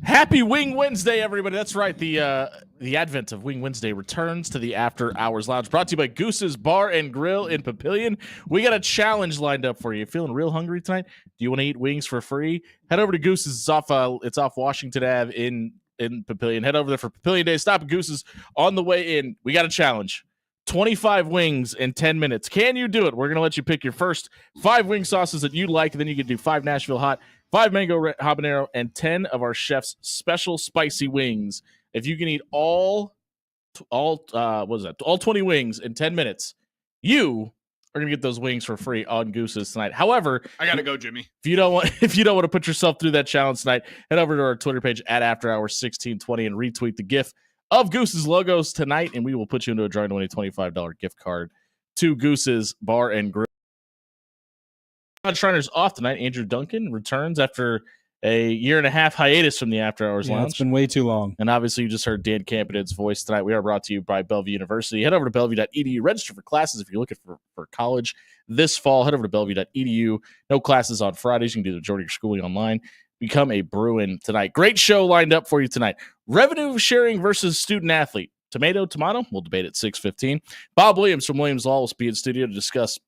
Happy Wing Wednesday, everybody. That's right. The advent of Wing Wednesday returns to the After Hours Lounge, brought to you by Goose's Bar and Grill in Papillion. We got a challenge lined up for you. Feeling real hungry tonight? Do you want to eat wings for free? Head over to Goose's. It's off Washington Ave in Papillion. Head over there for Papillion Day. Stop at Goose's on the way in. We got a challenge. 25 wings in 10 minutes. Can you do it? We're going to let you pick your first 5 wing sauces that you like, and then you can do 5 Nashville Hot, 5 mango habanero, and 10 of our chef's special spicy wings. If you can eat all 20 wings in 10 minutes, you are going to get those wings for free on Goose's tonight. However, I got to go, Jimmy. If you don't want to put yourself through that challenge tonight, head over to our Twitter page at AfterHours1620 and retweet the GIF of Goose's logos tonight, and we will put you into a drawing to win a $25 gift card to Goose's Bar and Grill. Shriner's off tonight. Andrew Duncan returns after a 1.5-year hiatus from the After Hours Lounge. It's been way too long. And obviously, you just heard Dan Campiden's voice tonight. We are brought to you by Bellevue University. Head over to bellevue.edu. Register for classes if you're looking for college this fall. Head over to bellevue.edu. No classes on Fridays. You can do the majority of your schooling online. Become a Bruin tonight. Great show lined up for you tonight. Revenue sharing versus student athlete. Tomato. We'll debate at 6:15. Bob Williams from Williams Law will be in studio to discuss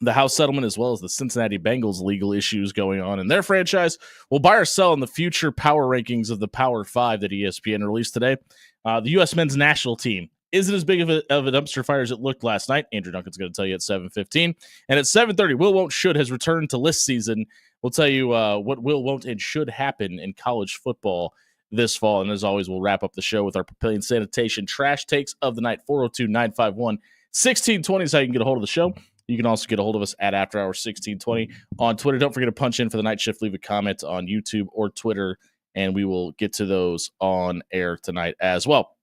the House settlement as well as the Cincinnati Bengals legal issues going on in their franchise. We'll buy or sell in the future power rankings of the Power 5 that ESPN released today. The U.S. men's national team isn't as big of a dumpster fire as it looked last night. Andrew Duncan's going to tell you at 7:15. And at 7:30, Will, Won't, Should has returned to list season. We'll tell you what will, won't, and should happen in college football this fall. And as always, we'll wrap up the show with our Papillion Sanitation trash takes of the night. 402-951-1620 is how you can get a hold of the show. You can also get a hold of us at After Hours 1620 on Twitter. Don't forget to punch in for the night shift. Leave a comment on YouTube or Twitter, and we will get to those on air tonight as well.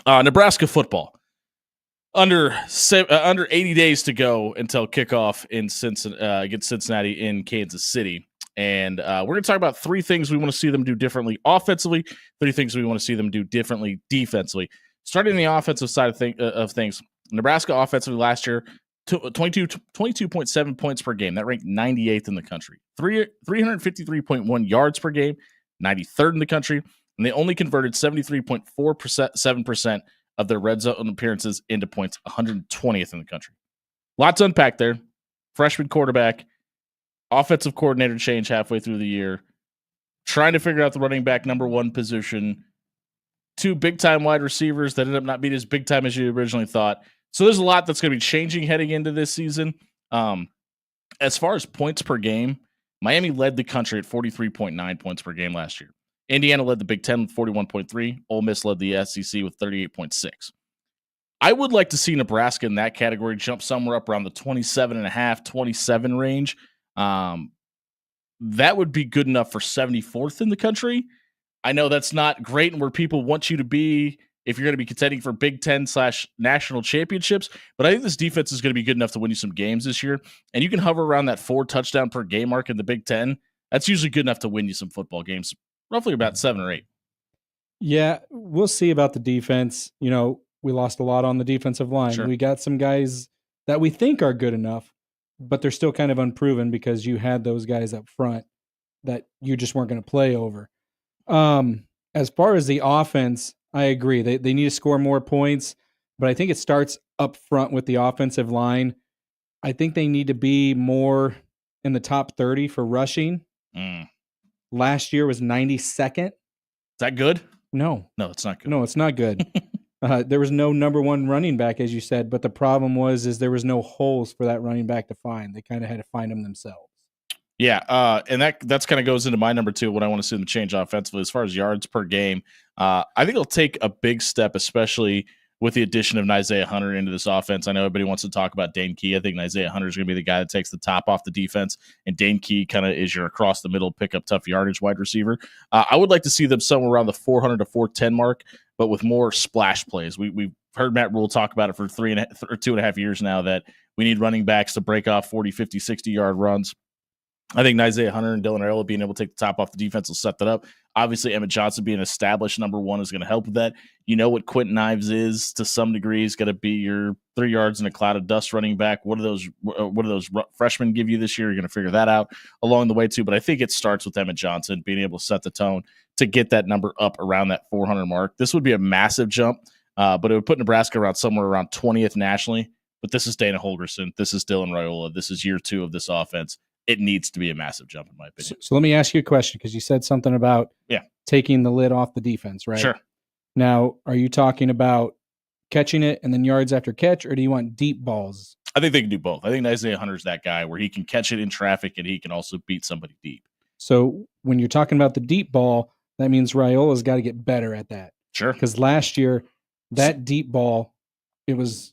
Nebraska football. Under 80 days to go until kickoff in against Cincinnati in Kansas City. And we're going to talk about 3 things we want to see them do differently offensively, 3 things we want to see them do differently defensively. Starting on the offensive side of things, Nebraska offensively last year, 22.7 points per game. That ranked 98th in the country. 353.1 yards per game, 93rd in the country. And they only converted 73.7% of their red zone appearances into points, 120th in the country. Lots to unpack there. Freshman quarterback, offensive coordinator change halfway through the year, trying to figure out the running back number 1 position, 2 big-time wide receivers that ended up not being as big-time as you originally thought. So there's a lot that's going to be changing heading into this season. As far as points per game, Miami led the country at 43.9 points per game last year. Indiana led the Big Ten with 41.3. Ole Miss led the SEC with 38.6. I would like to see Nebraska in that category jump somewhere up around the 27.5, 27 range. That would be good enough for 74th in the country. I know that's not great and where people want you to be if you're going to be contending for Big Ten/national championships, but I think this defense is going to be good enough to win you some games this year. And you can hover around that 4 touchdown per game mark in the Big Ten. That's usually good enough to win you some football games, roughly about 7 or 8. Yeah, we'll see about the defense. You know, we lost a lot on the defensive line. Sure. We got some guys that we think are good enough, but they're still kind of unproven because you had those guys up front that you just weren't going to play over. As far as the offense, I agree. They need to score more points, but I think it starts up front with the offensive line. I think they need to be more in the top 30 for rushing. Last year was 92nd. Is that good? No, it's not good. No, it's not good. There was no number 1 running back, as you said, but the problem is there was no holes for that running back to find. They kind of had to find them themselves. Yeah, and that's kind of goes into my number 2, what I want to see them change offensively. As far as yards per game, I think it'll take a big step, especially with the addition of Isaiah Hunter into this offense. I know everybody wants to talk about Dane Key. I think Isaiah Hunter is going to be the guy that takes the top off the defense, and Dane Key kind of is your across-the-middle, pick-up tough yardage wide receiver. I would like to see them somewhere around the 400 to 410 mark, but with more splash plays. We've heard Matt Rule talk about it for 2.5 years now, that we need running backs to break off 40, 50, 60-yard runs. I think Isaiah Hunter and Dylan Arroyo being able to take the top off the defense will set that up. Obviously, Emmett Johnson being established number 1 is going to help with that. You know what Quentin Ives is to some degree. He's going to be your 3 yards in a cloud of dust running back. What do those freshmen give you this year? You're going to figure that out along the way too. But I think it starts with Emmett Johnson being able to set the tone, to get that number up around that 400 mark. This would be a massive jump, but it would put Nebraska around somewhere around 20th nationally. But this is Dana Holgorsen. This is Dylan Raiola. This is year 2 of this offense. It needs to be a massive jump, in my opinion. So let me ask you a question, because you said something about taking the lid off the defense, right? Sure. Now, are you talking about catching it and then yards after catch, or do you want deep balls? I think they can do both. I think Isaiah Hunter's that guy where he can catch it in traffic and he can also beat somebody deep. So when you're talking about the deep ball, that means Raiola's got to get better at that. Sure. Because last year, that deep ball, it looked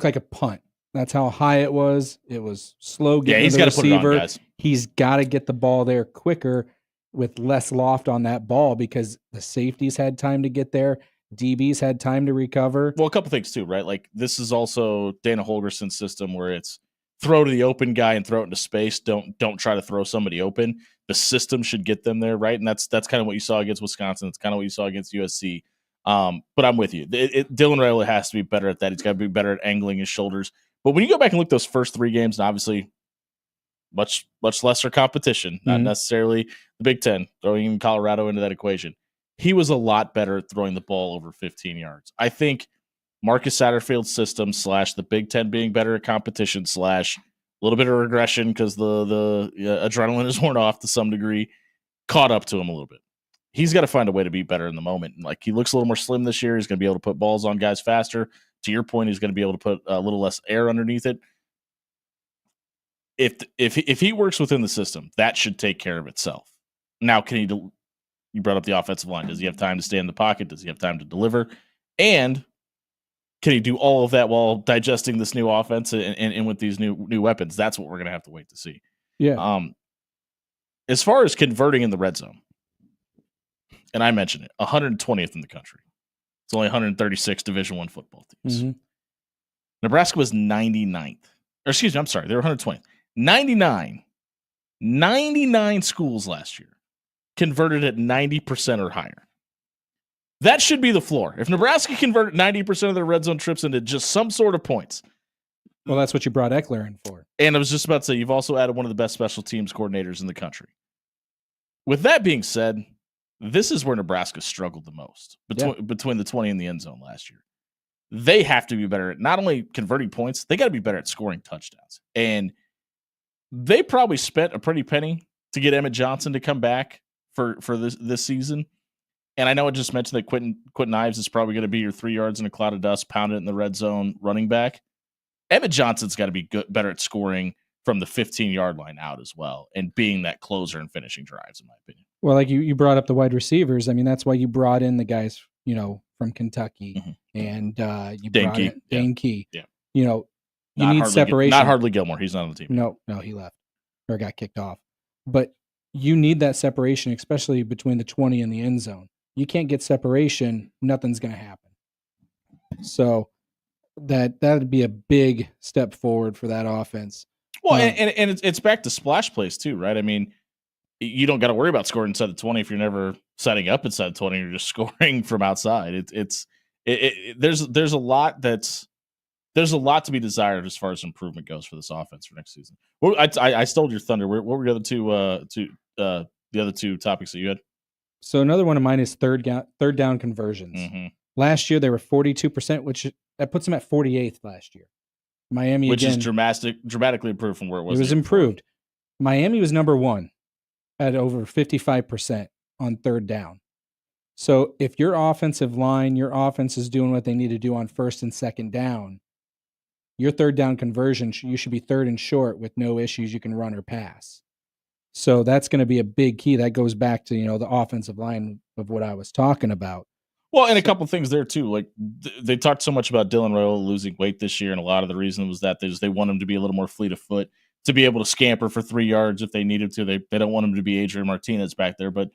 like a punt. That's how high it was. It was slow getting he's the got to receiver. put it on, guys. He's got to get the ball there quicker with less loft on that ball, because the safeties had time to get there. DBs had time to recover. Well, a couple things too, right? Like, this is also Dana Holgorsen's system where it's throw to the open guy and throw it into space. Don't try to throw somebody open. The system should get them there, right? And that's kind of what you saw against Wisconsin. It's kind of what you saw against USC. But I'm with you. Dylan Raiola has to be better at that. He's got to be better at angling his shoulders. But when you go back and look those first 3 games, and obviously much lesser competition, not necessarily the Big Ten, throwing even Colorado into that equation, he was a lot better at throwing the ball over 15 yards. I think Marcus Satterfield's system / the Big Ten being better at competition / a little bit of regression because the adrenaline is worn off to some degree, caught up to him a little bit. He's got to find a way to be better in the moment. Like, he looks a little more slim this year. He's going to be able to put balls on guys faster. To your point, he's going to be able to put a little less air underneath it. If he works within the system, that should take care of itself. Now, can he? You brought up the offensive line. Does he have time to stay in the pocket? Does he have time to deliver? And can he do all of that while digesting this new offense and with these new weapons? That's what we're going to have to wait to see. Yeah. As far as converting in the red zone, and I mentioned it, 120th in the country. It's only 136 Division I football teams. Mm-hmm. Nebraska was 99th. Or excuse me, I'm sorry. They were 120th. 99 schools last year converted at 90% or higher. That should be the floor. If Nebraska converted 90% of their red zone trips into just some sort of points. Well, that's what you brought Eckler in for. And I was just about to say, you've also added one of the best special teams coordinators in the country. With that being said, this is where Nebraska struggled the most between the 20 and the end zone last year. They have to be better at not only converting points, they got to be better at scoring touchdowns. And they probably spent a pretty penny to get Emmett Johnson to come back for this season. And I know I just mentioned that Quentin Ives is probably going to be your 3 yards in a cloud of dust, pound it in the red zone running back. Emmett Johnson's got to be better at scoring from the 15-yard line out as well, and being that closer and finishing drives, in my opinion. Well, like you brought up the wide receivers. I mean, that's why you brought in the guys, from Kentucky, and you brought in Dane Key. Yeah. You need separation. Not Hardly Gilmore. He's not on the team. No, he left or got kicked off. But you need that separation, especially between the 20 and the end zone. You can't get separation, nothing's going to happen. So that'd be a big step forward for that offense. Well, and it's back to splash plays too, right? I mean, you don't got to worry about scoring inside the 20 if you're never setting up inside the 20. You're just scoring from outside. There's a lot to be desired as far as improvement goes for this offense for next season. Well, I stole your thunder. What were the other two topics that you had? So another one of mine is third down conversions. Mm-hmm. Last year they were 42%, which that puts them at 48th last year. Miami, which again, is dramatically improved from where it was. It was improved. Miami was number 1 at over 55% on third down. So if your offensive line, your offense is doing what they need to do on first and second down, your third down conversion, you should be third and short with no issues. You can run or pass. So that's going to be a big key. That goes back to, the offensive line of what I was talking about. Well, and a couple things there too. Like they talked so much about Dylan Raiola losing weight this year, and a lot of the reason was that they want him to be a little more fleet of foot, to be able to scamper for 3 yards if they needed to. They don't want him to be Adrian Martinez back there. But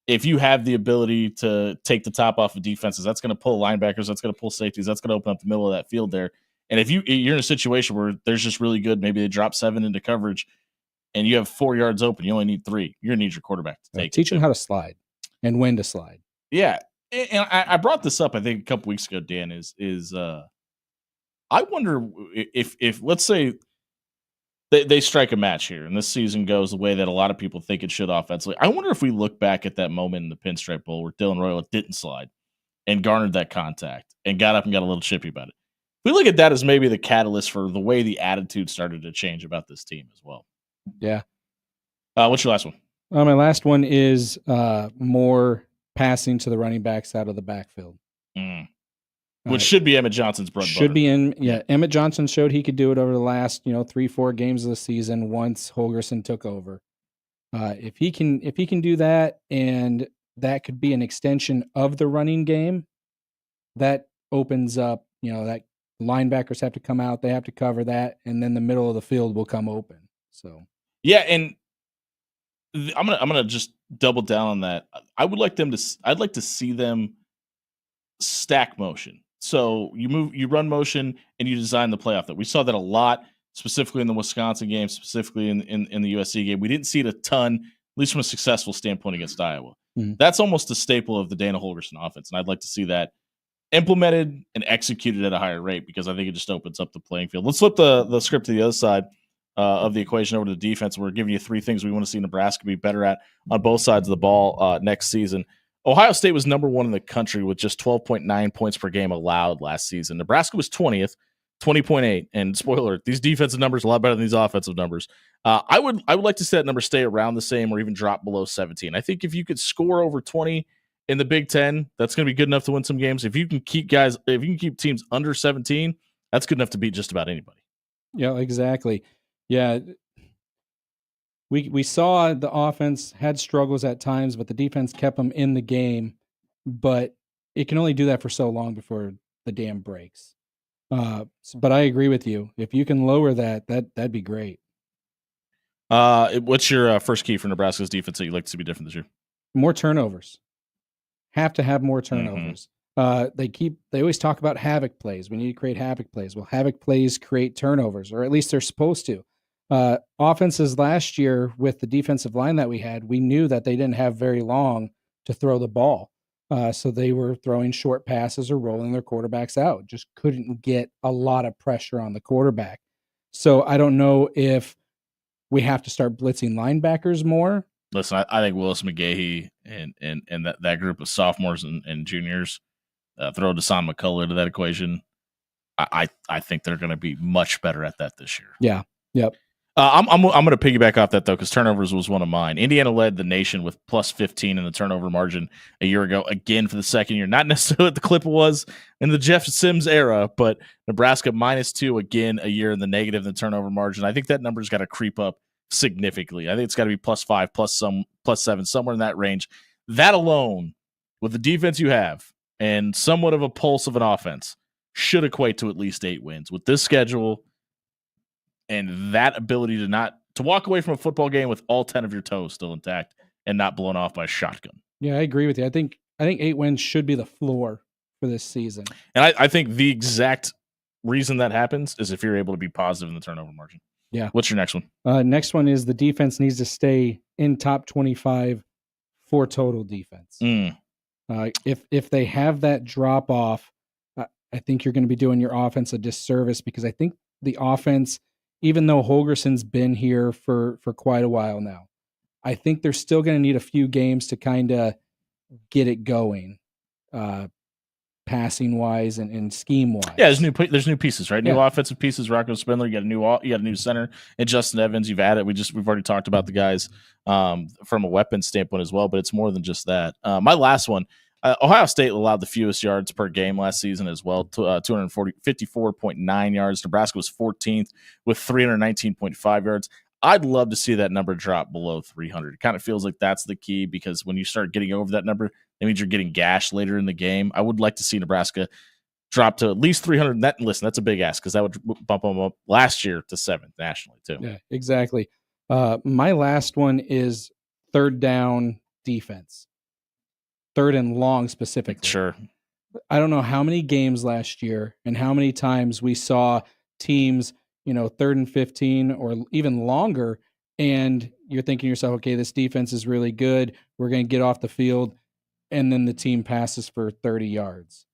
if you have the ability to take the top off of defenses, that's going to pull linebackers, that's going to pull safeties, that's going to open up the middle of that field there. And if you're in a situation where there's just really good, maybe they drop 7 into coverage, and you have 4 yards open, you only need 3. You're going to need your quarterback to take Teach them how to slide and when to slide. Yeah. And I brought this up, I think, a couple weeks ago, Dan, is I wonder if let's say they strike a match here, and this season goes the way that a lot of people think it should offensively. I wonder if we look back at that moment in the Pinstripe Bowl where Dylan Royal didn't slide and garnered that contact and got up and got a little chippy about it. We look at that as maybe the catalyst for the way the attitude started to change about this team as well. Yeah. What's your last one? My last one is more passing to the running backs out of the backfield. Which should be Emmett Johnson's bread and Should butter. be in, yeah. Emmett Johnson showed he could do it over the last 3-4 games of the season once Holgorsen took over. If he can do that, and that could be an extension of the running game, that opens up. That linebackers have to come out, they have to cover that, and then the middle of the field will come open. So yeah, and I'm gonna just double down on that. I'd like to see them stack motion. So you run motion, and you design the play off that. We saw that a lot, specifically in the Wisconsin game, specifically in the USC game. We didn't see it a ton, at least from a successful standpoint against Iowa. Mm-hmm. That's almost a staple of the Dana Holgorsen offense, and I'd like to see that implemented and executed at a higher rate, because I think it just opens up the playing field. Let's flip the script to the other side of the equation over to the defense. We're giving you 3 things we want to see Nebraska be better at on both sides of the ball next season. Ohio State was number 1 in the country with just 12.9 points per game allowed last season. Nebraska was 20th, 20.8. And spoiler, these defensive numbers are a lot better than these offensive numbers. I would like to see that number stay around the same or even drop below 17. I think if you could score over 20 in the Big Ten, that's going to be good enough to win some games. If you can keep teams under 17, that's good enough to beat just about anybody. Yeah, exactly. Yeah. We saw the offense had struggles at times, but the defense kept them in the game. But it can only do that for so long before the dam breaks. But I agree with you. If you can lower that'd be great. What's your first key for Nebraska's defense that you'd like to see be different this year? More turnovers. Have to have more turnovers. Mm-hmm. They always talk about havoc plays. We need to create havoc plays. Well, havoc plays create turnovers, or at least they're supposed to. Offenses last year with the defensive line that we had, we knew that they didn't have very long to throw the ball. So they were throwing short passes or rolling their quarterbacks out. Just couldn't get a lot of pressure on the quarterback. So I don't know if we have to start blitzing linebackers more. Listen, I think Willis McGahee and that group of sophomores and juniors, throw Deshaun McCullough to that equation. I think they're going to be much better at that this year. Yeah. Yep. I'm going to piggyback off that, though, because turnovers was one of mine. Indiana led the nation with plus 15 in the turnover margin a year ago, again for the second year. Not necessarily what the clip was in the Jeff Sims era, but Nebraska -2 again a year in the negative in the turnover margin. I think that number's got to creep up significantly. I think it's got to be +5, +7, somewhere in that range. That alone, with the defense you have and somewhat of a pulse of an offense, should equate to at least 8 wins. With this schedule and that ability to walk away from a football game with all 10 of your toes still intact and not blown off by a shotgun. Yeah, I agree with you. I think 8 wins should be the floor for this season. And I think the exact reason that happens is if you're able to be positive in the turnover margin. Yeah. What's your next one? Next one is the defense needs to stay in top 25 for total defense. If they have that drop off, I think you're going to be doing your offense a disservice, because I think the offense, even though Holgorsen's been here for quite a while now, I think they're still going to need a few games to kind of get it going, passing wise and scheme wise. Yeah, there's new pieces, right? New offensive pieces. Rocco Spindler, you got a new center, and Justin Evans. You've added. We've already talked about the guys from a weapon standpoint as well, but it's more than just that. My last one. Ohio State allowed the fewest yards per game last season as well, 54.9 yards. Nebraska was 14th with 319.5 yards. I'd love to see that number drop below 300. It kind of feels like that's the key, because when you start getting over that number, that means you're getting gashed later in the game. I would like to see Nebraska drop to at least 300. That's a big ask, because that would bump them up last year to 7th nationally too. Yeah, exactly. My last one is third down defense. Third and long specifically. Sure. I don't know how many games last year and how many times we saw teams, 3rd and 15 or even longer, and you're thinking to yourself, okay, this defense is really good. We're going to get off the field, and then the team passes for 30 yards,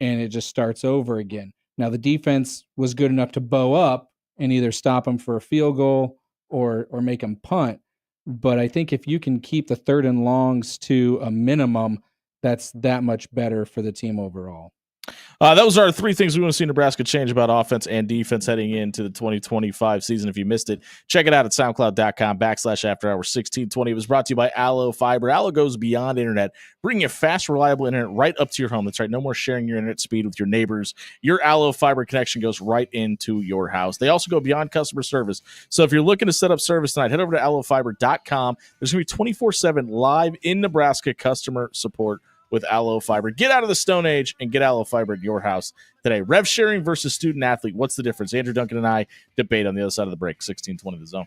and it just starts over again. Now, the defense was good enough to bow up and either stop them for a field goal or make them punt. But I think if you can keep the 3rd and longs to a minimum, that's that much better for the team overall. Those are 3 things we want to see Nebraska change about offense and defense heading into the 2025 season. If you missed it, check it out at soundcloud.com/afterhours1620. It was brought to you by Allo Fiber. Allo goes beyond internet, bringing you fast, reliable internet right up to your home. That's right. No more sharing your internet speed with your neighbors. Your Allo Fiber connection goes right into your house. They also go beyond customer service. So if you're looking to set up service tonight, head over to allofiber.com. There's going to be 24/7 live in Nebraska customer support with Allo Fiber. Get out of the Stone Age and get Allo Fiber at your house today. Rev sharing versus student athlete. What's the difference? Andrew Duncan and I debate on the other side of the break. 1620 The Zone.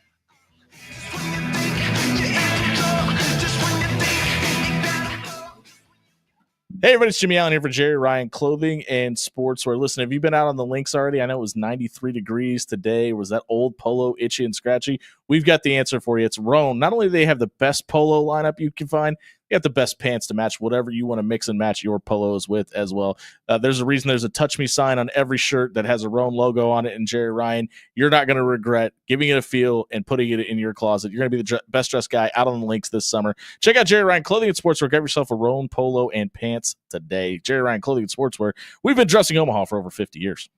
Hey, everybody, it's Jimmy Allen here for Jerry Ryan Clothing and Sportswear. Listen, have you been out on the links already? I know it was 93 degrees today. Was that old polo itchy and scratchy? We've got the answer for you. It's Roan. Not only do they have the best polo lineup you can find, they got the best pants to match whatever you want to mix and match your polos with as well. There's a reason there's a Touch Me sign on every shirt that has a Roan logo on it. And Jerry Ryan, you're not going to regret giving it a feel and putting it in your closet. You're going to be the best dressed guy out on the links this summer. Check out Jerry Ryan Clothing and Sportswear. Grab yourself a Roan polo and pants today. Jerry Ryan Clothing and Sportswear. We've been dressing Omaha for over 50 years.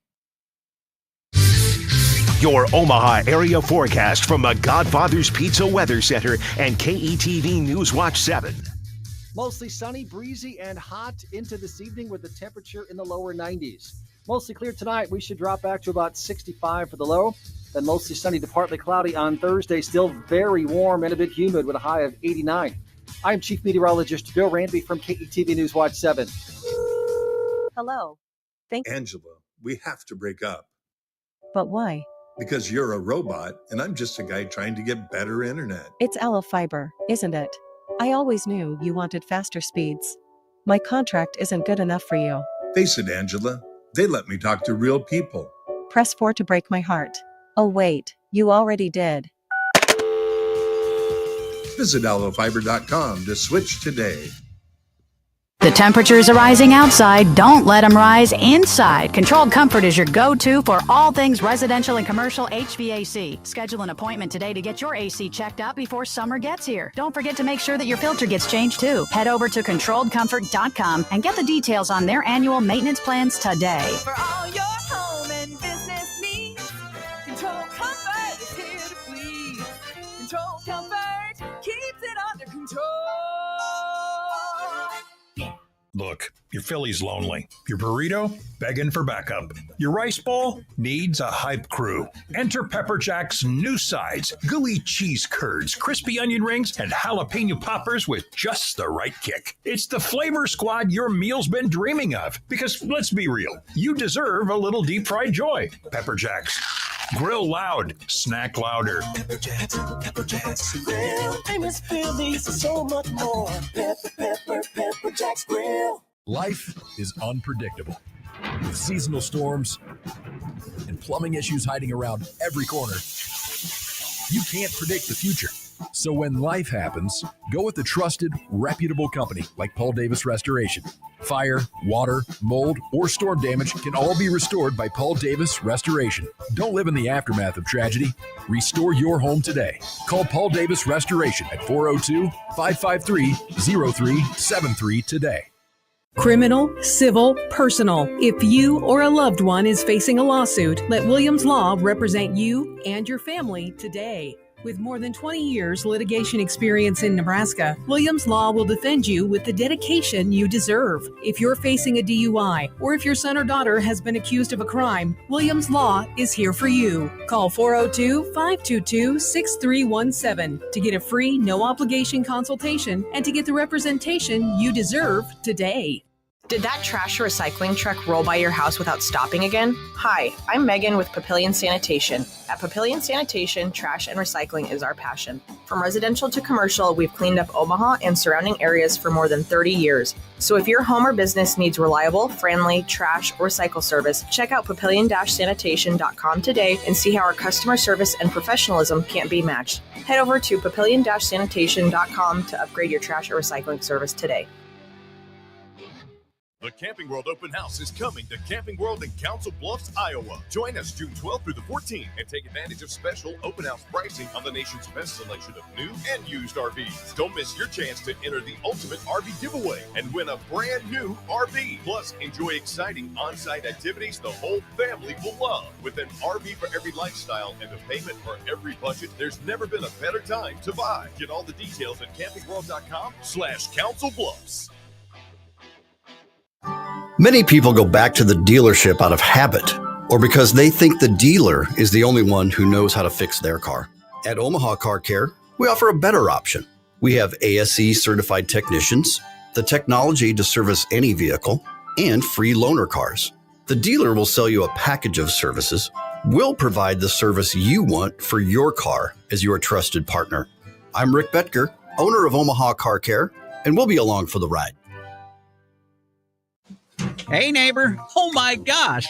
Your Omaha area forecast from the Godfather's Pizza Weather Center and KETV News Watch 7. Mostly sunny, breezy, and hot into this evening with the temperature in the lower 90s. Mostly clear tonight. We should drop back to about 65 for the low. Then mostly sunny to partly cloudy on Thursday. Still very warm and a bit humid with a high of 89. I'm Chief Meteorologist Bill Ranby from KETV News Watch 7. Hello. Thanks. Angela, we have to break up. But why? Because you're a robot and I'm just a guy trying to get better internet. It's Allo Fiber, isn't it? I always knew you wanted faster speeds. My contract isn't good enough for you. Face it, Angela. They let me talk to real people. Press 4 to break my heart. Oh wait, you already did. Visit allofiber.com to switch today. The temperatures are rising outside. Don't let them rise inside. Controlled Comfort is your go-to for all things residential and commercial HVAC. Schedule an appointment today to get your AC checked out before summer gets here. Don't forget to make sure that your filter gets changed too. Head over to controlledcomfort.com and get the details on their annual maintenance plans today. For all your home and business needs, Control Comfort is here to please. Control Comfort keeps it under control. Look, your Philly's lonely. Your burrito, begging for backup. Your rice bowl needs a hype crew. Enter Pepper Jack's new sides, gooey cheese curds, crispy onion rings, and jalapeno poppers with just the right kick. It's the flavor squad your meal's been dreaming of. Because let's be real, you deserve a little deep fried joy. Pepper Jack's. Grill loud, snack louder. Pepper Jacks, grill. Famous Phillies, so much more. Pepper Jacks grill. Life is unpredictable. With seasonal storms and plumbing issues hiding around every corner, you can't predict the future. So when life happens, go with a trusted, reputable company like Paul Davis Restoration. Fire, water, mold, or storm damage can all be restored by Paul Davis Restoration. Don't live in the aftermath of tragedy. Restore your home today. Call Paul Davis Restoration at 402-553-0373 today. Criminal, civil, personal. If you or a loved one is facing a lawsuit, let Williams Law represent you and your family today. With more than 20 years litigation experience in Nebraska, Williams Law will defend you with the dedication you deserve. If you're facing a DUI or if your son or daughter has been accused of a crime, Williams Law is here for you. Call 402-522-6317 to get a free, no-obligation consultation and to get the representation you deserve today. Did that trash or recycling truck roll by your house without stopping again? Hi, I'm Megan with Papillion Sanitation. At Papillion Sanitation, trash and recycling is our passion. From residential to commercial, we've cleaned up Omaha and surrounding areas for more than 30 years. So if your home or business needs reliable, friendly, trash, or recycle service, check out papillion-sanitation.com today and see how our customer service and professionalism can't be matched. Head over to papillion-sanitation.com to upgrade your trash or recycling service today. The Camping World Open House is coming to Camping World in Council Bluffs, Iowa. Join us June 12th through the 14th and take advantage of special open house pricing on the nation's best selection of new and used RVs. Don't miss your chance to enter the ultimate RV giveaway and win a brand new RV. Plus, enjoy exciting on-site activities the whole family will love. With an RV for every lifestyle and a payment for every budget, there's never been a better time to buy. Get all the details at campingworld.com/Council Bluffs. Many people go back to the dealership out of habit or because they think the dealer is the only one who knows how to fix their car. At Omaha Car Care, we offer a better option. We have ASE certified technicians, the technology to service any vehicle, and free loaner cars. The dealer will sell you a package of services. We'll provide the service you want for your car as your trusted partner. I'm Rick Betker, owner of Omaha Car Care, and we'll be along for the ride. Hey, neighbor. Oh, my gosh.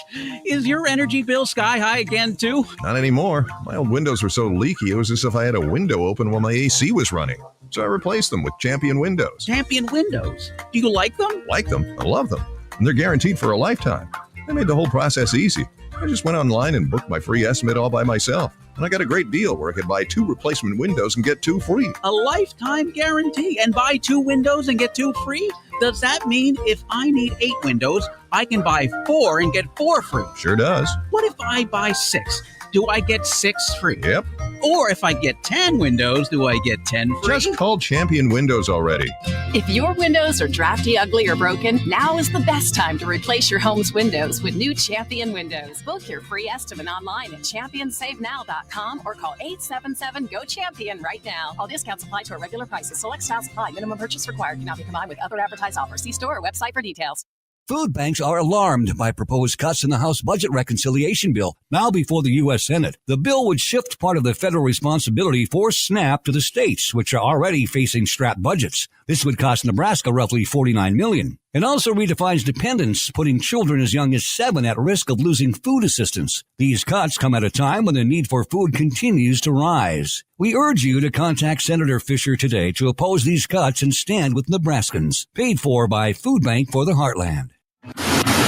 Is your energy bill sky high again, too? Not anymore. My old windows were so leaky, it was as if I had a window open while my AC was running. So I replaced them with Champion Windows. Champion Windows. Do you like them? Like them. I love them. And they're guaranteed for a lifetime. They made the whole process easy. I just went online and booked my free estimate all by myself. And I got a great deal where I could buy 2 replacement windows and get 2 free. A lifetime guarantee and buy 2 windows and get 2 free? Does that mean if I need 8 windows, I can buy 4 and get 4 free? Sure does. What if I buy 6? Do I get 6 free? Yep. Or if I get 10 windows, do I get 10 free? Just call Champion Windows already. If your windows are drafty, ugly, or broken, now is the best time to replace your home's windows with new Champion Windows. Book your free estimate online at championsavenow.com or call 877-GO-CHAMPION right now. All discounts apply to our regular prices. Select styles apply. Minimum purchase required. Cannot be combined with other advertised offers. See store or website for details. Food banks are alarmed by proposed cuts in the House Budget Reconciliation Bill, now before the U.S. Senate. The bill would shift part of the federal responsibility for SNAP to the states, which are already facing strapped budgets. This would cost Nebraska roughly $49 million. It also redefines dependents, putting children as young as 7 at risk of losing food assistance. These cuts come at a time when the need for food continues to rise. We urge you to contact Senator Fisher today to oppose these cuts and stand with Nebraskans. Paid for by Food Bank for the Heartland.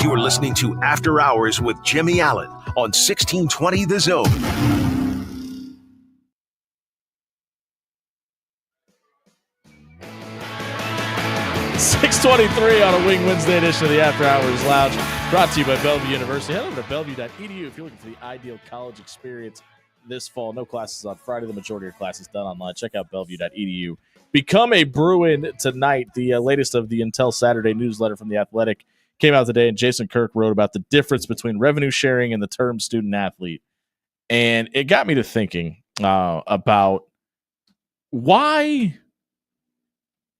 You are listening to After Hours with Jimmy Allen on 1620 The Zone. .623 on a Wing Wednesday edition of the After Hours Lounge, brought to you by Bellevue University. Head over to bellevue.edu if you're looking for the ideal college experience this fall. No classes on Friday. The majority of classes done online. Check out bellevue.edu. Become a Bruin tonight. The latest of the Intel Saturday newsletter from The Athletic came out today, and Jason Kirk wrote about the difference between revenue sharing and the term student athlete. And it got me to thinking about why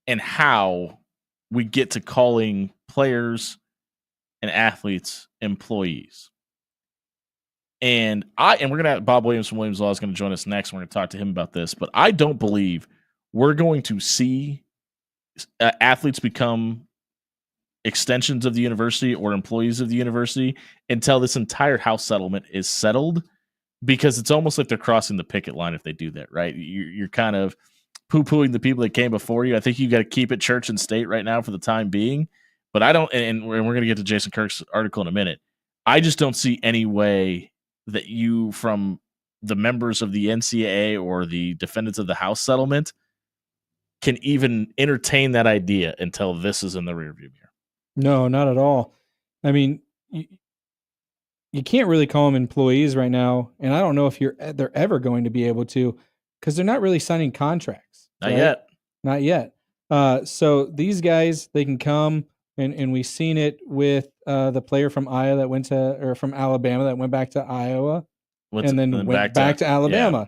and how we get to calling players and athletes employees. And we're going to have Bob Williams from Williams Law is going to join us next. We're going to talk to him about this, but I don't believe we're going to see athletes become extensions of the university or employees of the university until this entire house settlement is settled, because it's almost like they're crossing the picket line if they do that, right? You're kind of poo-pooing the people that came before you. I think you got to keep it church and state right now for the time being, but I don't, and we're going to get to Jason Kirk's article in a minute. I just don't see any way that you, from the members of the NCAA or the defendants of the house settlement, can even entertain that idea until this is in the rearview mirror. No, not at all. I mean, you can't really call them employees right now, and I don't know if they're ever going to be able to, because they're not really signing contracts. Not yet. Not yet. So these guys, they can come, and we've seen it with the player from Iowa that went to, or from Alabama that went back to Iowa, and then went back to Alabama. Yeah.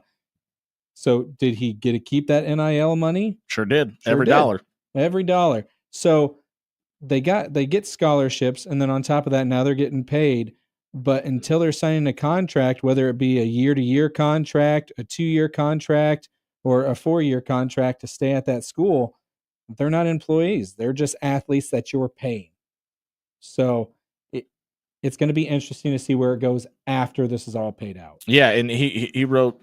So did he get to keep that NIL money? Sure did. Every dollar. Every dollar. So they get scholarships, and then on top of that, now they're getting paid. But until they're signing a contract, whether it be a year-to-year contract, a 2-year contract, or a 4-year contract to stay at that school, they're not employees. They're just athletes that you're paying. So it's going to be interesting to see where it goes after this is all paid out. Yeah, and he wrote,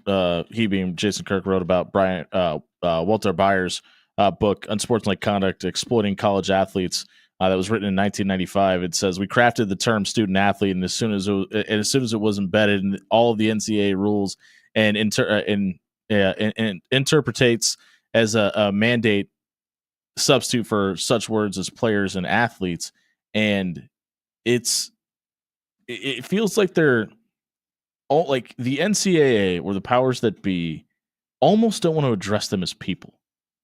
he being Jason Kirk, wrote about Walter Byers' book, Unsportsmanlike Conduct, Exploiting College Athletes, that was written in 1995. It says, "We crafted the term student athlete, and as soon as it was embedded in all of the NCAA rules and interpretates as a mandate substitute for such words as players and athletes." And it feels like they're all like the NCAA or the powers that be almost don't want to address them as people.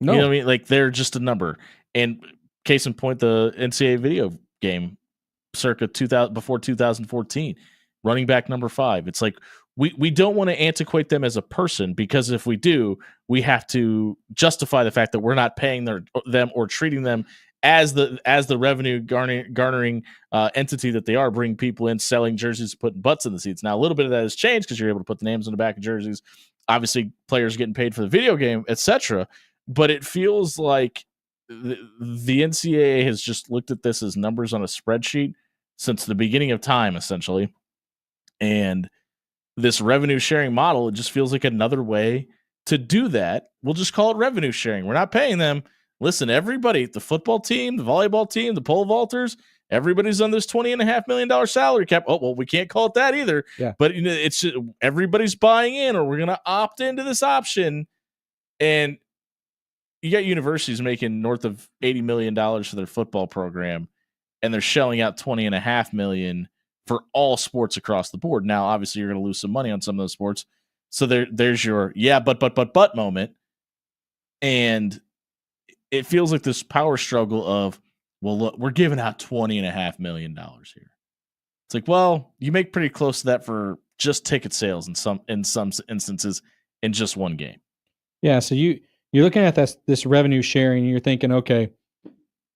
No. You know what I mean? Like they're just a number. And case in point, the NCAA video game circa 2000 before 2014, running back number 5. It's like we don't want to antiquate them as a person, because if we do, we have to justify the fact that we're not paying them or treating them as the revenue garnering entity that they are, bringing people in, selling jerseys, putting butts in the seats. Now, a little bit of that has changed because you're able to put the names on the back of jerseys. Obviously, players getting paid for the video game, etc. But it feels like the NCAA has just looked at this as numbers on a spreadsheet since the beginning of time, essentially. And this revenue sharing model, it just feels like another way to do that. We'll just call it revenue sharing. We're not paying them. Listen, everybody, the football team, the volleyball team, the pole vaulters, everybody's on this $20.5 million salary cap. Oh, well, we can't call it that either. Yeah. But it's just, everybody's buying in, or we're going to opt into this option. And you got universities making north of $80 million for their football program, and they're shelling out $20.5 million for all sports across the board. Now, obviously, you're going to lose some money on some of those sports. So there's your but moment. And it feels like this power struggle of, well, look, we're giving out $20.5 million here. It's like, well, you make pretty close to that for just ticket sales in some instances in just one game. Yeah, so you're looking at this revenue sharing, and you're thinking, okay,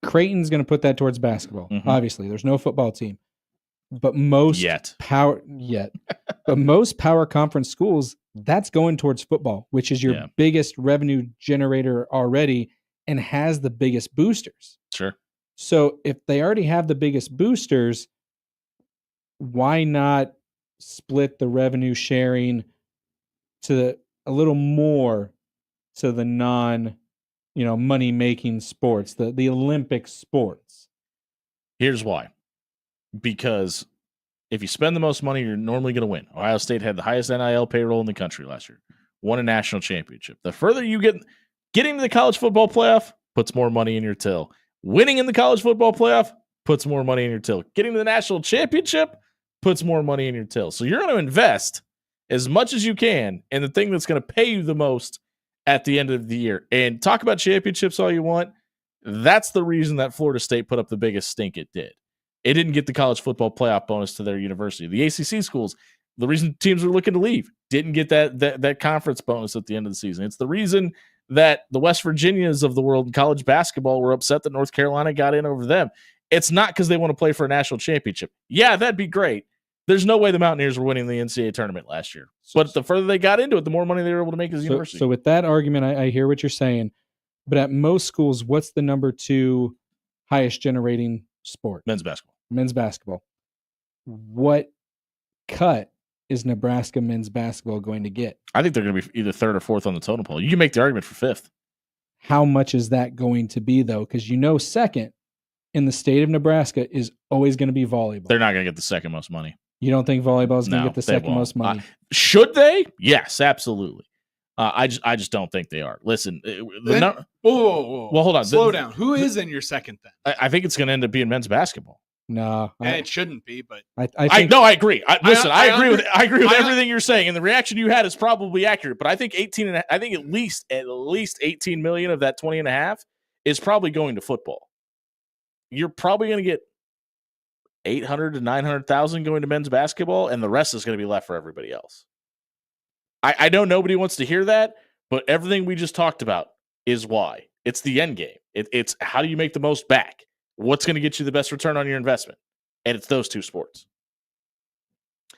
Creighton's going to put that towards basketball. Mm-hmm. Obviously, there's no football team, but most power conference schools, that's going towards football, which is your biggest revenue generator already and has the biggest boosters. Sure. So if they already have the biggest boosters, why not split the revenue sharing to a little more to the money making sports, the Olympic sports? Here's why. Because if you spend the most money, you're normally going to win. Ohio State had the highest NIL payroll in the country last year, won a national championship. The further you getting to the college football playoff puts more money in your till. Winning in the college football playoff puts more money in your till. Getting to the national championship puts more money in your till. So you're going to invest as much as you can in the thing that's going to pay you the most at the end of the year. And talk about championships all you want. That's the reason that Florida State put up the biggest stink it did. It didn't get the college football playoff bonus to their university. The ACC schools, the reason teams are looking to leave, didn't get that conference bonus at the end of the season. It's the reason that the West Virginias of the world in college basketball were upset that North Carolina got in over them. It's not because they want to play for a national championship. Yeah, that'd be great. There's no way the Mountaineers were winning the NCAA tournament last year. But the further they got into it, the more money they were able to make as a university. So with that argument, I hear what you're saying. But at most schools, what's the number 2 highest generating sport? Men's basketball. Men's basketball. What cut is Nebraska men's basketball going to get? I think they're going to be either 3rd or 4th on the totem pole. You can make the argument for 5th. How much is that going to be, though? Because second in the state of Nebraska is always going to be volleyball. They're not going to get the second most money. You don't think volleyball is going to get the second most money? Should they? Yes, absolutely. I just don't think they are. Listen, whoa. Well, hold on. Slow down. Who is in your second then? I think it's going to end up being men's basketball. No, and it shouldn't be. But I agree. I agree with everything you're saying, and the reaction you had is probably accurate. But I think at least 18 million of that 20.5 is probably going to football. You're probably going to get 800 to 900,000 going to men's basketball, and the rest is going to be left for everybody else. I know nobody wants to hear that, but everything we just talked about is why. It's the end game. It's how do you make the most back? What's going to get you the best return on your investment? And it's those two sports.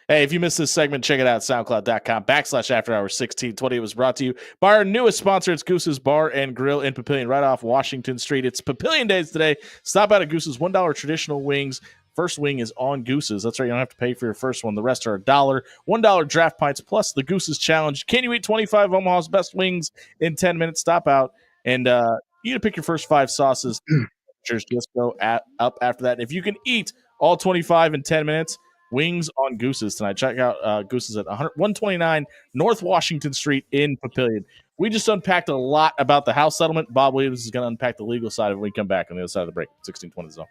Hey, if you missed this segment, check it out at SoundCloud.com/AfterHours1620. It was brought to you by our newest sponsor. It's Goose's Bar and Grill in Papillion, right off Washington Street. It's Papillion Days today. Stop out at Goose's. $1 traditional wings. First wing is on Goose's. That's right. You don't have to pay for your first one. The rest are $1. $1 draft pints plus the Goose's Challenge. Can you eat 25 Omaha's best wings in 10 minutes? Stop out and you get to pick your first 5 sauces. temperatures just go up after that. If you can eat all 25 in 10 minutes, wings on Goose's tonight. Check out Goose's at 129 North Washington Street in Papillion. We just unpacked a lot about the house settlement. Bob Williams is going to unpack the legal side of it when we come back on the other side of the break. 1620 zone.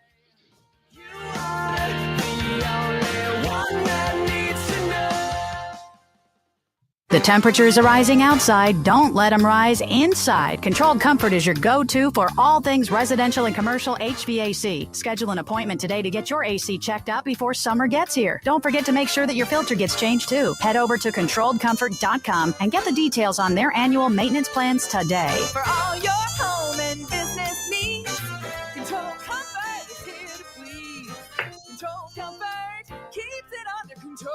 The temperatures are rising outside. Don't let them rise inside. Controlled Comfort is your go-to for all things residential and commercial HVAC. Schedule an appointment today to get your AC checked out before summer gets here. Don't forget to make sure that your filter gets changed too. Head over to controlledcomfort.com and get the details on their annual maintenance plans today. For all your home and business needs, Control Comfort is here to please. Control Comfort keeps it under control.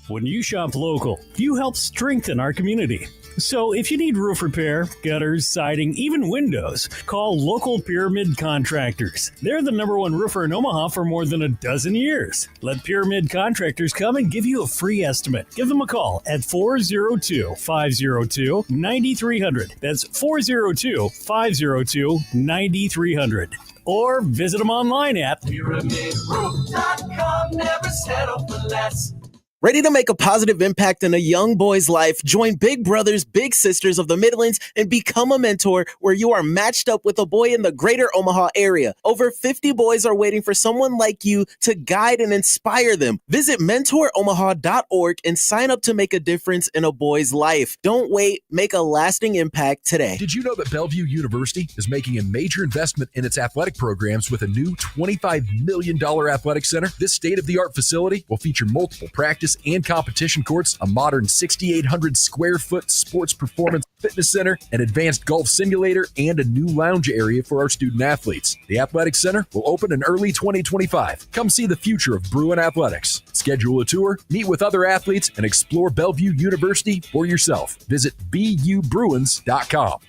When you shop local, you help strengthen our community. So if you need roof repair, gutters, siding, even windows, call local Pyramid Contractors. They're the #1 roofer in Omaha for more than a dozen years. Let Pyramid Contractors come and give you a free estimate. Give them a call at 402-502-9300. That's 402-502-9300. Or visit them online at PyramidRoof.com. Never settle for less. Ready to make a positive impact in a young boy's life? Join Big Brothers Big Sisters of the Midlands and become a mentor where you are matched up with a boy in the greater Omaha area. Over 50 boys are waiting for someone like you to guide and inspire them. Visit mentoromaha.org and sign up to make a difference in a boy's life. Don't wait. Make a lasting impact today. Did you know that Bellevue University is making a major investment in its athletic programs with a new $25 million athletic center? This state-of-the-art facility will feature multiple practice and competition courts, a modern 6,800 square foot sports performance fitness center, an advanced golf simulator, and a new lounge area for our student athletes. The athletic center will open in early 2025. Come see the future of Bruin athletics. Schedule a tour, meet with other athletes, and explore Bellevue University for yourself. Visit BUBruins.com.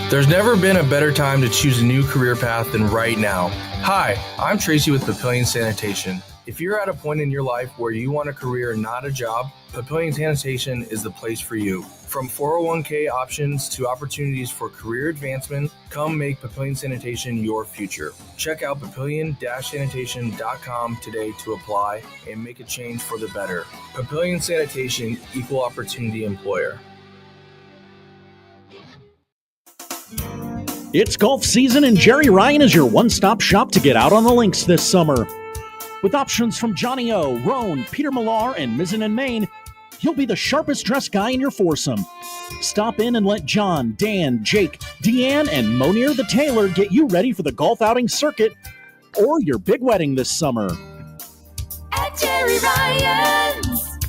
There's never been a better time to choose a new career path than right now. Hi, I'm Tracy with Papillion Sanitation. If you're at a point in your life where you want a career, not a job, Papillion Sanitation is the place for you. From 401k options to opportunities for career advancement, come make Papillion Sanitation your future. Check out papillion-sanitation.com today to apply and make a change for the better. Papillion Sanitation, equal opportunity employer. It's golf season and Jerry Ryan is your one-stop shop to get out on the links this summer. With options from Johnny O, Roan, Peter Millar, and Mizzen and Main, you'll be the sharpest dressed guy in your foursome. Stop in and let John, Dan, Jake, Deanne, and Monier the Tailor get you ready for the golf outing circuit or your big wedding this summer. At Jerry Ryan's,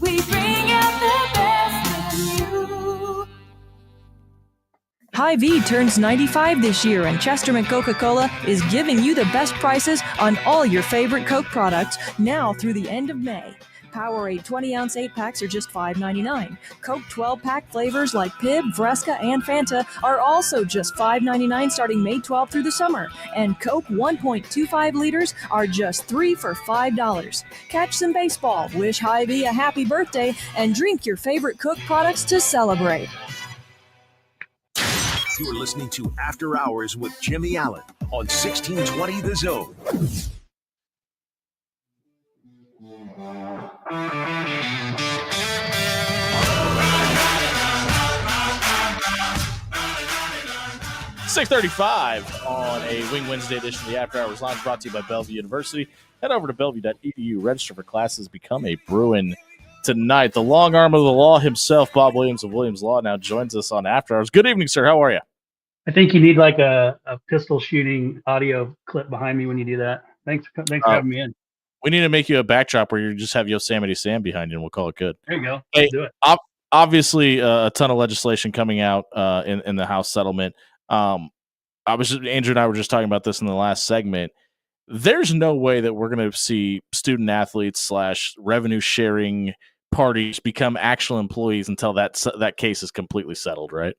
we bring out the best in you. Hy-Vee turns 95 this year, and Chesterman Coca-Cola is giving you the best prices on all your favorite Coke products now through the end of May. Powerade 20-ounce 8-packs are just $5.99. Coke 12-pack flavors like Pib, Fresca, and Fanta are also just $5.99 starting May 12th through the summer. And Coke 1.25 liters are just $3 for $5. Catch some baseball, wish Hy-Vee a happy birthday, and drink your favorite Coke products to celebrate. You're listening to After Hours with Jimmy Allen on 1620 The Zone. $6:35 on a Wing Wednesday edition of the After Hours Lounge, brought to you by Bellevue University. Head over to bellevue.edu, register for classes, become a Bruin tonight. The long arm of the law himself, Bob Williams of Williams Law, now joins us on After Hours. Good evening, sir. How are you? I think you need like a pistol shooting audio clip behind me when you do that. Thanks for having me in. We need to make you a backdrop where you just have Yosemite Sam behind you, and we'll call it good. There you go. Hey, do it. Obviously, a ton of legislation coming out in the House settlement. Andrew and I were just talking about this in the last segment. There's no way that we're going to see student athletes / revenue sharing parties become actual employees until that case is completely settled, right?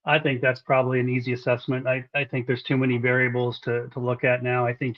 I think that's probably an easy assessment. I think there's too many variables to look at now. I think,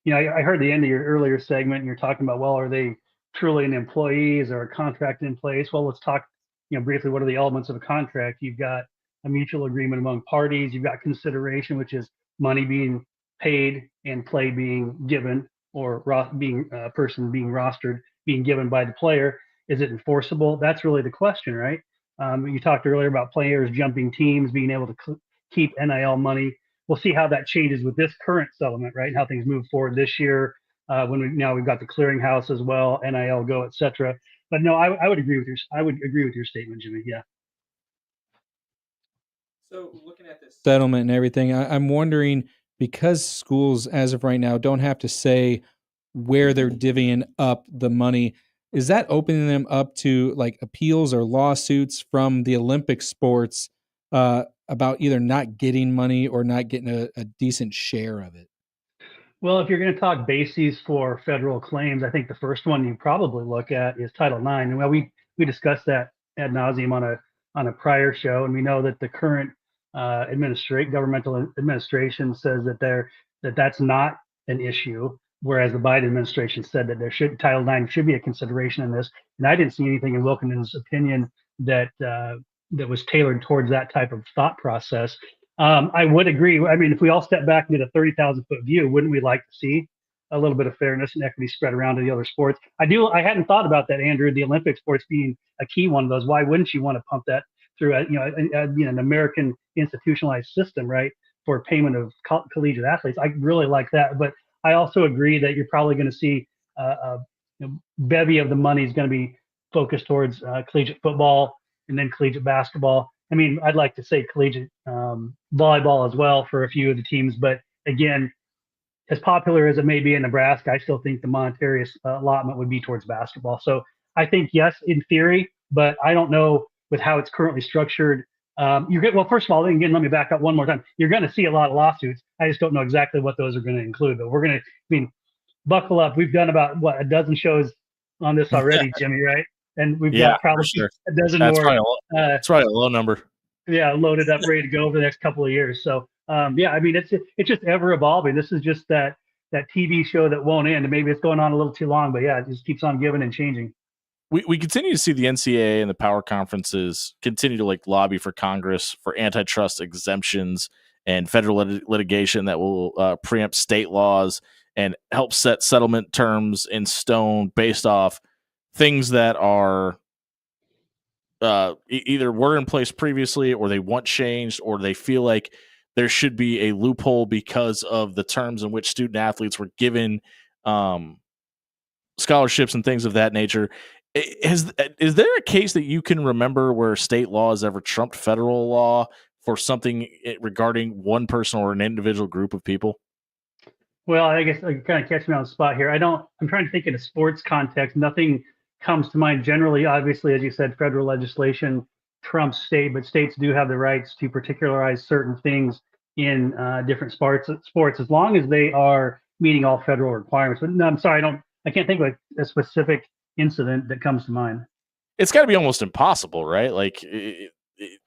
I heard the end of your earlier segment and you're talking about, well, are they truly an employees or a contract in place? Well, let's talk, briefly, what are the elements of a contract? You've got a mutual agreement among parties. You've got consideration, which is money being paid and play being given, or being a person being rostered, being given by the player. Is it enforceable? That's really the question, right? You talked earlier about players jumping teams, being able to keep NIL money. We'll see how that changes with this current settlement, right? And how things move forward this year. Now we've got the clearinghouse as well, NIL go, etc. But no, I would agree with your statement, Jimmy. Yeah. So looking at this settlement and everything, I'm wondering, because schools as of right now don't have to say where they're divvying up the money, is that opening them up to like appeals or lawsuits from the Olympic sports about either not getting money or not getting a decent share of it? Well, if you're going to talk bases for federal claims, I think the first one you probably look at is Title IX. And well, we discussed that ad nauseum on a prior show, and we know that the current governmental administration says that that's not an issue, whereas the Biden administration said that Title IX should be a consideration in this. And I didn't see anything in Wilkins' opinion that was tailored towards that type of thought process. I would agree. I mean, if we all step back and get a 30,000 foot view, wouldn't we like to see a little bit of fairness and equity spread around to the other sports? I hadn't thought about that, Andrew, the Olympic sports being a key one of those. Why wouldn't you want to pump that through an American institutionalized system, right, for payment of collegiate athletes? I really like that. But I also agree that you're probably going to see a bevy of the money is going to be focused towards collegiate football and then collegiate basketball. I mean, I'd like to say collegiate volleyball as well for a few of the teams. But again, as popular as it may be in Nebraska, I still think the monetary allotment would be towards basketball. So I think, yes, in theory, but I don't know with how it's currently structured. Well, first of all, again, let me back up one more time. You're going to see a lot of lawsuits. I just don't know exactly what those are going to include. But buckle up. We've done about, a dozen shows on this already, Jimmy, right? And we've got probably a dozen more. That's probably a low number. Yeah, loaded up, ready to go over the next couple of years. So, I mean, it's just ever evolving. This is just that TV show that won't end. And maybe it's going on a little too long, but yeah, it just keeps on giving and changing. We continue to see the NCAA and the power conferences continue to lobby for Congress for antitrust exemptions and federal litigation that will preempt state laws and help set settlement terms in stone based off things that are either were in place previously, or they want changed, or they feel like there should be a loophole because of the terms in which student athletes were given scholarships and things of that nature. Is there a case that you can remember where state law has ever trumped federal law for something regarding one person or an individual group of people? Well, I guess you kind of catch me on the spot here. I'm trying to think in a sports context. Nothing comes to mind generally. Obviously, as you said, federal legislation trumps state, but states do have the rights to particularize certain things in different sports as long as they are meeting all federal requirements. But no, I'm sorry, I can't think of a specific incident that comes to mind. It's got to be almost impossible, right? Like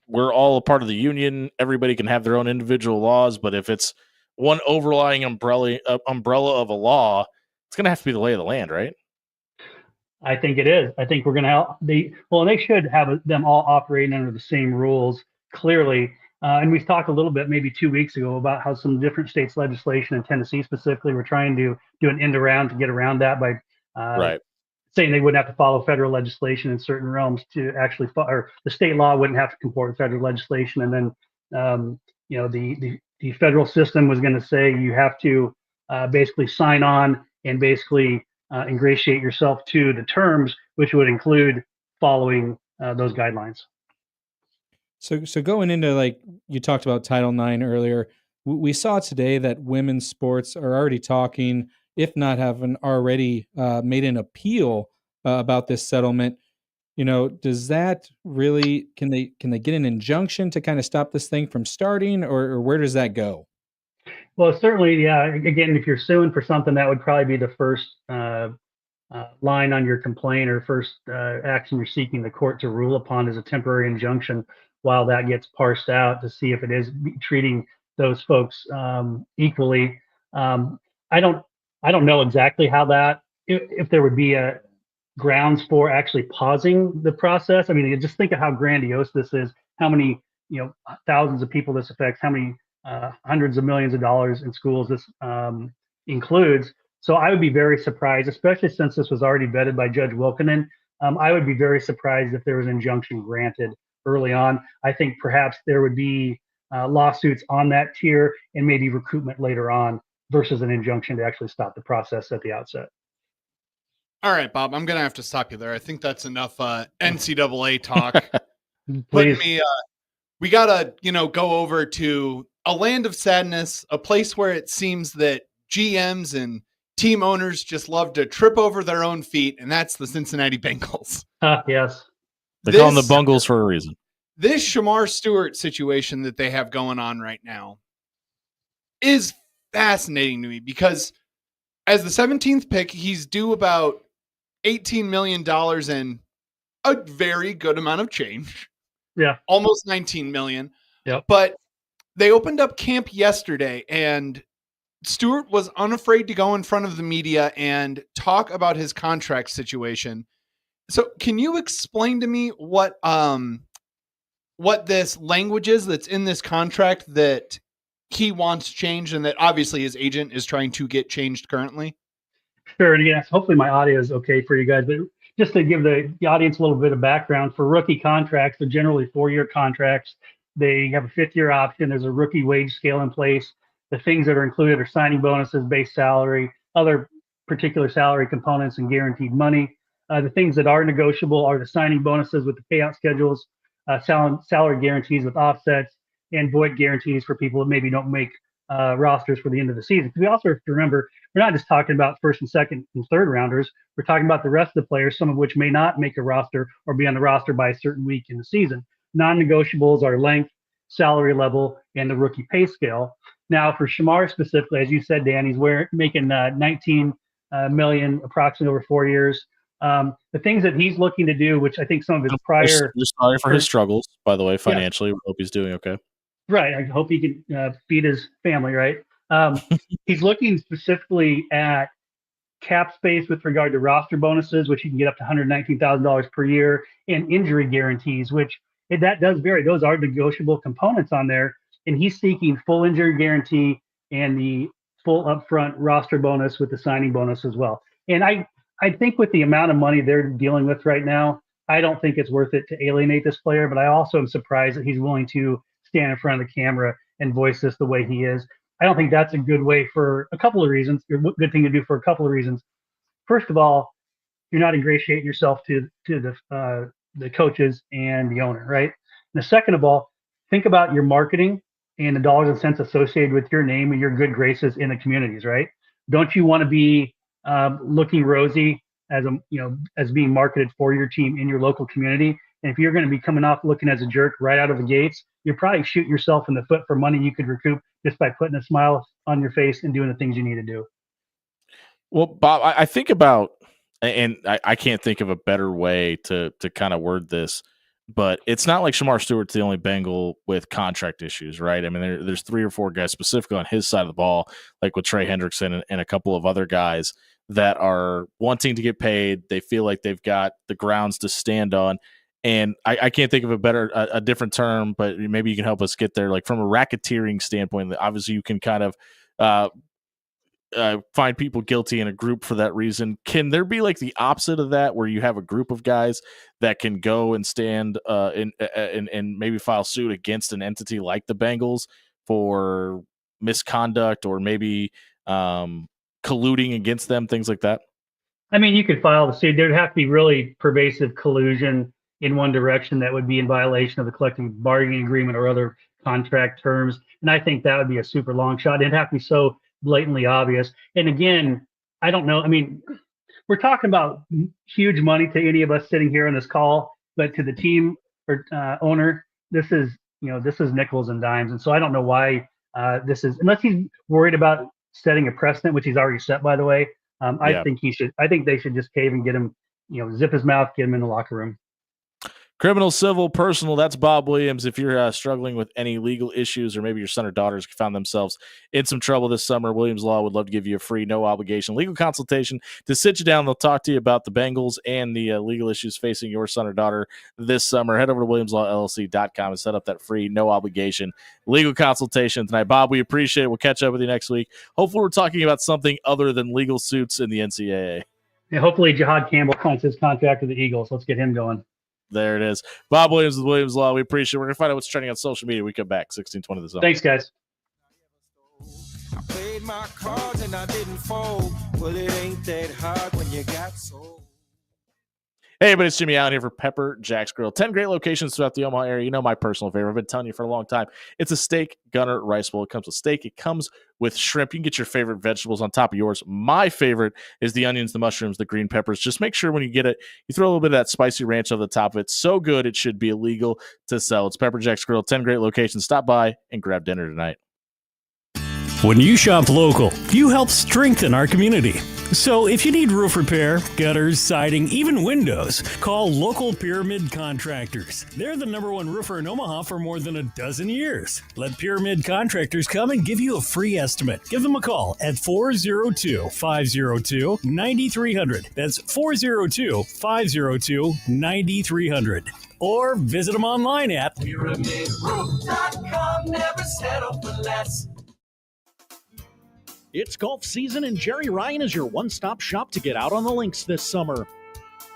we're all a part of the union. Everybody can have their own individual laws, but if it's one overlying umbrella of a law, it's going to have to be the lay of the land, right? I think it is. I think we're going to they should have them all operating under the same rules clearly. And we've talked a little bit maybe 2 weeks ago about how some different states' legislation in Tennessee specifically were trying to do an end around to get around that by saying they wouldn't have to follow federal legislation in certain realms to actually or the state law wouldn't have to comport with federal legislation. And then the federal system was going to say you have to basically sign on and basically ingratiate yourself to the terms, which would include following those guidelines. So going into, like you talked about Title IX earlier, we saw today that women's sports are already talking, if not haven't already made an appeal about this settlement. Does that really, can they get an injunction to kind of stop this thing from starting, or where does that go? Well, certainly, yeah. Again, if you're suing for something, that would probably be the first line on your complaint, or first action you're seeking the court to rule upon as a temporary injunction while that gets parsed out to see if it is treating those folks equally. I don't know exactly how that, if there would be a grounds for actually pausing the process. I mean, just think of how grandiose this is, how many thousands of people this affects, how many hundreds of millions of dollars in schools this includes. So I would be very surprised, especially since this was already vetted by Judge Wilkinen. I would be very surprised if there was an injunction granted early on. I think perhaps there would be lawsuits on that tier and maybe recoupment later on versus an injunction to actually stop the process at the outset. All right, Bob, I'm going to have to stop you there. I think that's enough NCAA talk. Please. We got to, go over to a land of sadness, a place where it seems that GMs and team owners just love to trip over their own feet, and that's the Cincinnati Bengals. Yes. They call them the Bungles for a reason. This Shamar Stewart situation that they have going on right now is fascinating to me because as the 17th pick, he's due about $18 million and a very good amount of change. Yeah. Almost 19 million. Yep. But they opened up camp yesterday and Stewart was unafraid to go in front of the media and talk about his contract situation. So can you explain to me what this language is that's in this contract that he wants changed and that obviously his agent is trying to get changed currently? Sure. And yes, hopefully my audio is okay for you guys, but just to give the audience a little bit of background, for rookie contracts, they're generally 4-year contracts. They have a 5th-year option. There's a rookie wage scale in place. The things that are included are signing bonuses, base salary, other particular salary components, and guaranteed money. The things that are negotiable are the signing bonuses with the payout schedules, salary guarantees with offsets, and void guarantees for people that maybe don't make rosters for the end of the season. Because we also have to remember, we're not just talking about first and second and third rounders. We're talking about the rest of the players, some of which may not make a roster or be on the roster by a certain week in the season. Non-negotiables are length, salary level, and the rookie pay scale. Now, for Shamar specifically, as you said, Dan, he's making 19 million approximately over 4 years. The things that he's looking to do, which I think some of his prior... Just sorry for his struggles, by the way, financially. Yeah. We hope he's doing okay. Right. I hope he can feed his family, right? He's looking specifically at cap space with regard to roster bonuses, which you can get up to $119,000 per year, and injury guarantees, which that does vary. Those are negotiable components on there. And he's seeking full injury guarantee and the full upfront roster bonus with the signing bonus as well. And I think with the amount of money they're dealing with right now, I don't think it's worth it to alienate this player, but I also am surprised that he's willing to stand in front of the camera and voice this the way he is. I don't think that's a good way for a couple of reasons. A good thing to do for a couple of reasons. First of all, you're not ingratiating yourself to the coaches and the owner, right? And the second of all, think about your marketing and the dollars and cents associated with your name and your good graces in the communities, right? Don't you want to be looking rosy as being marketed for your team in your local community? And if you're going to be coming off looking as a jerk right out of the gates, you're probably shooting yourself in the foot for money you could recoup just by putting a smile on your face and doing the things you need to do. Well, Bob, I think about, and I can't think of a better way to kind of word this, but it's not like Shamar Stewart's the only Bengal with contract issues, right? I mean, there's 3 or 4 guys specifically on his side of the ball, like with Trey Hendrickson and a couple of other guys that are wanting to get paid. They feel like they've got the grounds to stand on. And I can't think of a different term, but maybe you can help us get there. Like from a racketeering standpoint, obviously you can kind of find people guilty in a group for that reason. Can there be like the opposite of that, where you have a group of guys that can go and stand and maybe file suit against an entity like the Bengals for misconduct or maybe colluding against them, things like that? I mean, you could file the suit. There'd have to be really pervasive collusion in one direction that would be in violation of the collective bargaining agreement or other contract terms. And I think that would be a super long shot. It'd have to be so blatantly obvious. And again, I don't know. I mean, we're talking about huge money to any of us sitting here on this call, but to the team or owner, this is nickels and dimes. And so I don't know why this is, unless he's worried about setting a precedent, which he's already set, by the way. I think they should just cave and get him, zip his mouth, get him in the locker room. Criminal, civil, personal, that's Bob Williams. If you're struggling with any legal issues, or maybe your son or daughters found themselves in some trouble this summer, Williams Law would love to give you a free, no obligation legal consultation to sit you down. They'll talk to you about the Bengals and the legal issues facing your son or daughter this summer. Head over to WilliamsLawLLC.com and set up that free, no obligation legal consultation tonight. Bob, we appreciate it. We'll catch up with you next week. Hopefully we're talking about something other than legal suits in the NCAA. Yeah, hopefully Jahad Campbell signs his contract with the Eagles. Let's get him going. There it is. Bob Williams with Williams Law. We appreciate it. We're going to find out what's trending on social media. We come back. 1620 The Zone. Thanks, guys. I played my cards and I didn't fold. Well, it ain't that hard when you got sold. Hey, everybody, it's Jimmy Allen here for Pepper Jack's Grill. 10 great locations throughout the Omaha area. You know my personal favorite. I've been telling you for a long time. It's a steak gunner rice bowl. It comes with steak. It comes with shrimp. You can get your favorite vegetables on top of yours. My favorite is the onions, the mushrooms, the green peppers. Just make sure when you get it, you throw a little bit of that spicy ranch over the top of it. So good, it should be illegal to sell. It's Pepper Jack's Grill. 10 great locations. Stop by and grab dinner tonight. When you shop local, you help strengthen our community. So if you need roof repair, gutters, siding, even windows, call local Pyramid Contractors. They're the #1 roofer in Omaha for more than a dozen years. Let Pyramid Contractors come and give you a free estimate. Give them a call at 402-502-9300. That's 402-502-9300. Or visit them online at PyramidRoof.com. Never settle for less. It's golf season, and Jerry Ryan is your one-stop shop to get out on the links this summer.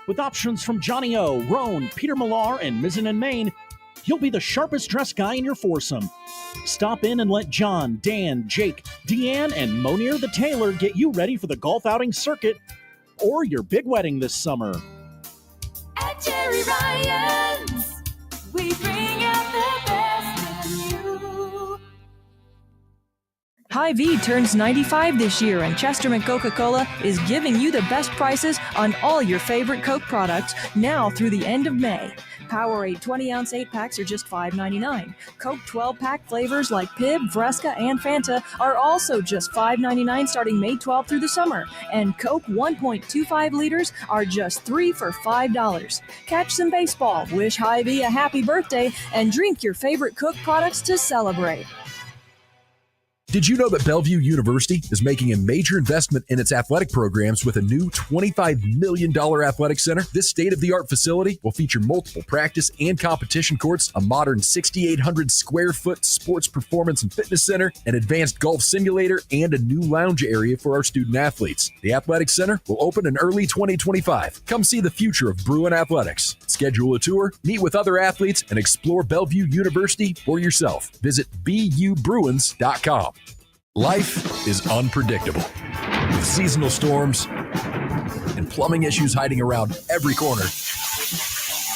With options from Johnny O, Roan, Peter Millar, and Mizzen and Main, you'll be the sharpest dressed guy in your foursome. Stop in and let John, Dan, Jake, Deanne, and Monier the Tailor get you ready for the golf outing circuit or your big wedding this summer. At Jerry Ryan's, we bring out the best in you. Hy-Vee turns 95 this year, and Chesterman Coca-Cola is giving you the best prices on all your favorite Coke products now through the end of May. Powerade 20-ounce 8-packs are just $5.99. Coke 12-pack flavors like Pib, Fresca, and Fanta are also just $5.99 starting May 12th through the summer. And Coke 1.25 liters are just $3 for $5. Catch some baseball, wish Hy-Vee a happy birthday, and drink your favorite Coke products to celebrate. Did you know that Bellevue University is making a major investment in its athletic programs with a new $25 million athletic center? This state-of-the-art facility will feature multiple practice and competition courts, a modern 6,800 square foot sports performance and fitness center, an advanced golf simulator, and a new lounge area for our student athletes. The athletic center will open in early 2025. Come see the future of Bruin athletics. Schedule a tour, meet with other athletes, and explore Bellevue University for yourself. Visit BUBruins.com. Life is unpredictable, with seasonal storms and plumbing issues hiding around every corner.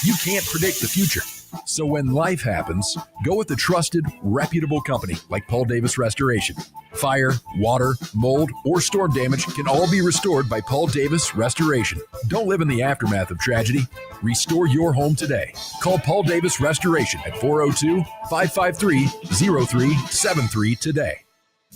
You can't predict the future. So when life happens, go with a trusted, reputable company like Paul Davis Restoration. Fire, water, mold, or storm damage can all be restored by Paul Davis Restoration. Don't live in the aftermath of tragedy. Restore your home today. Call Paul Davis Restoration at 402-553-0373 today.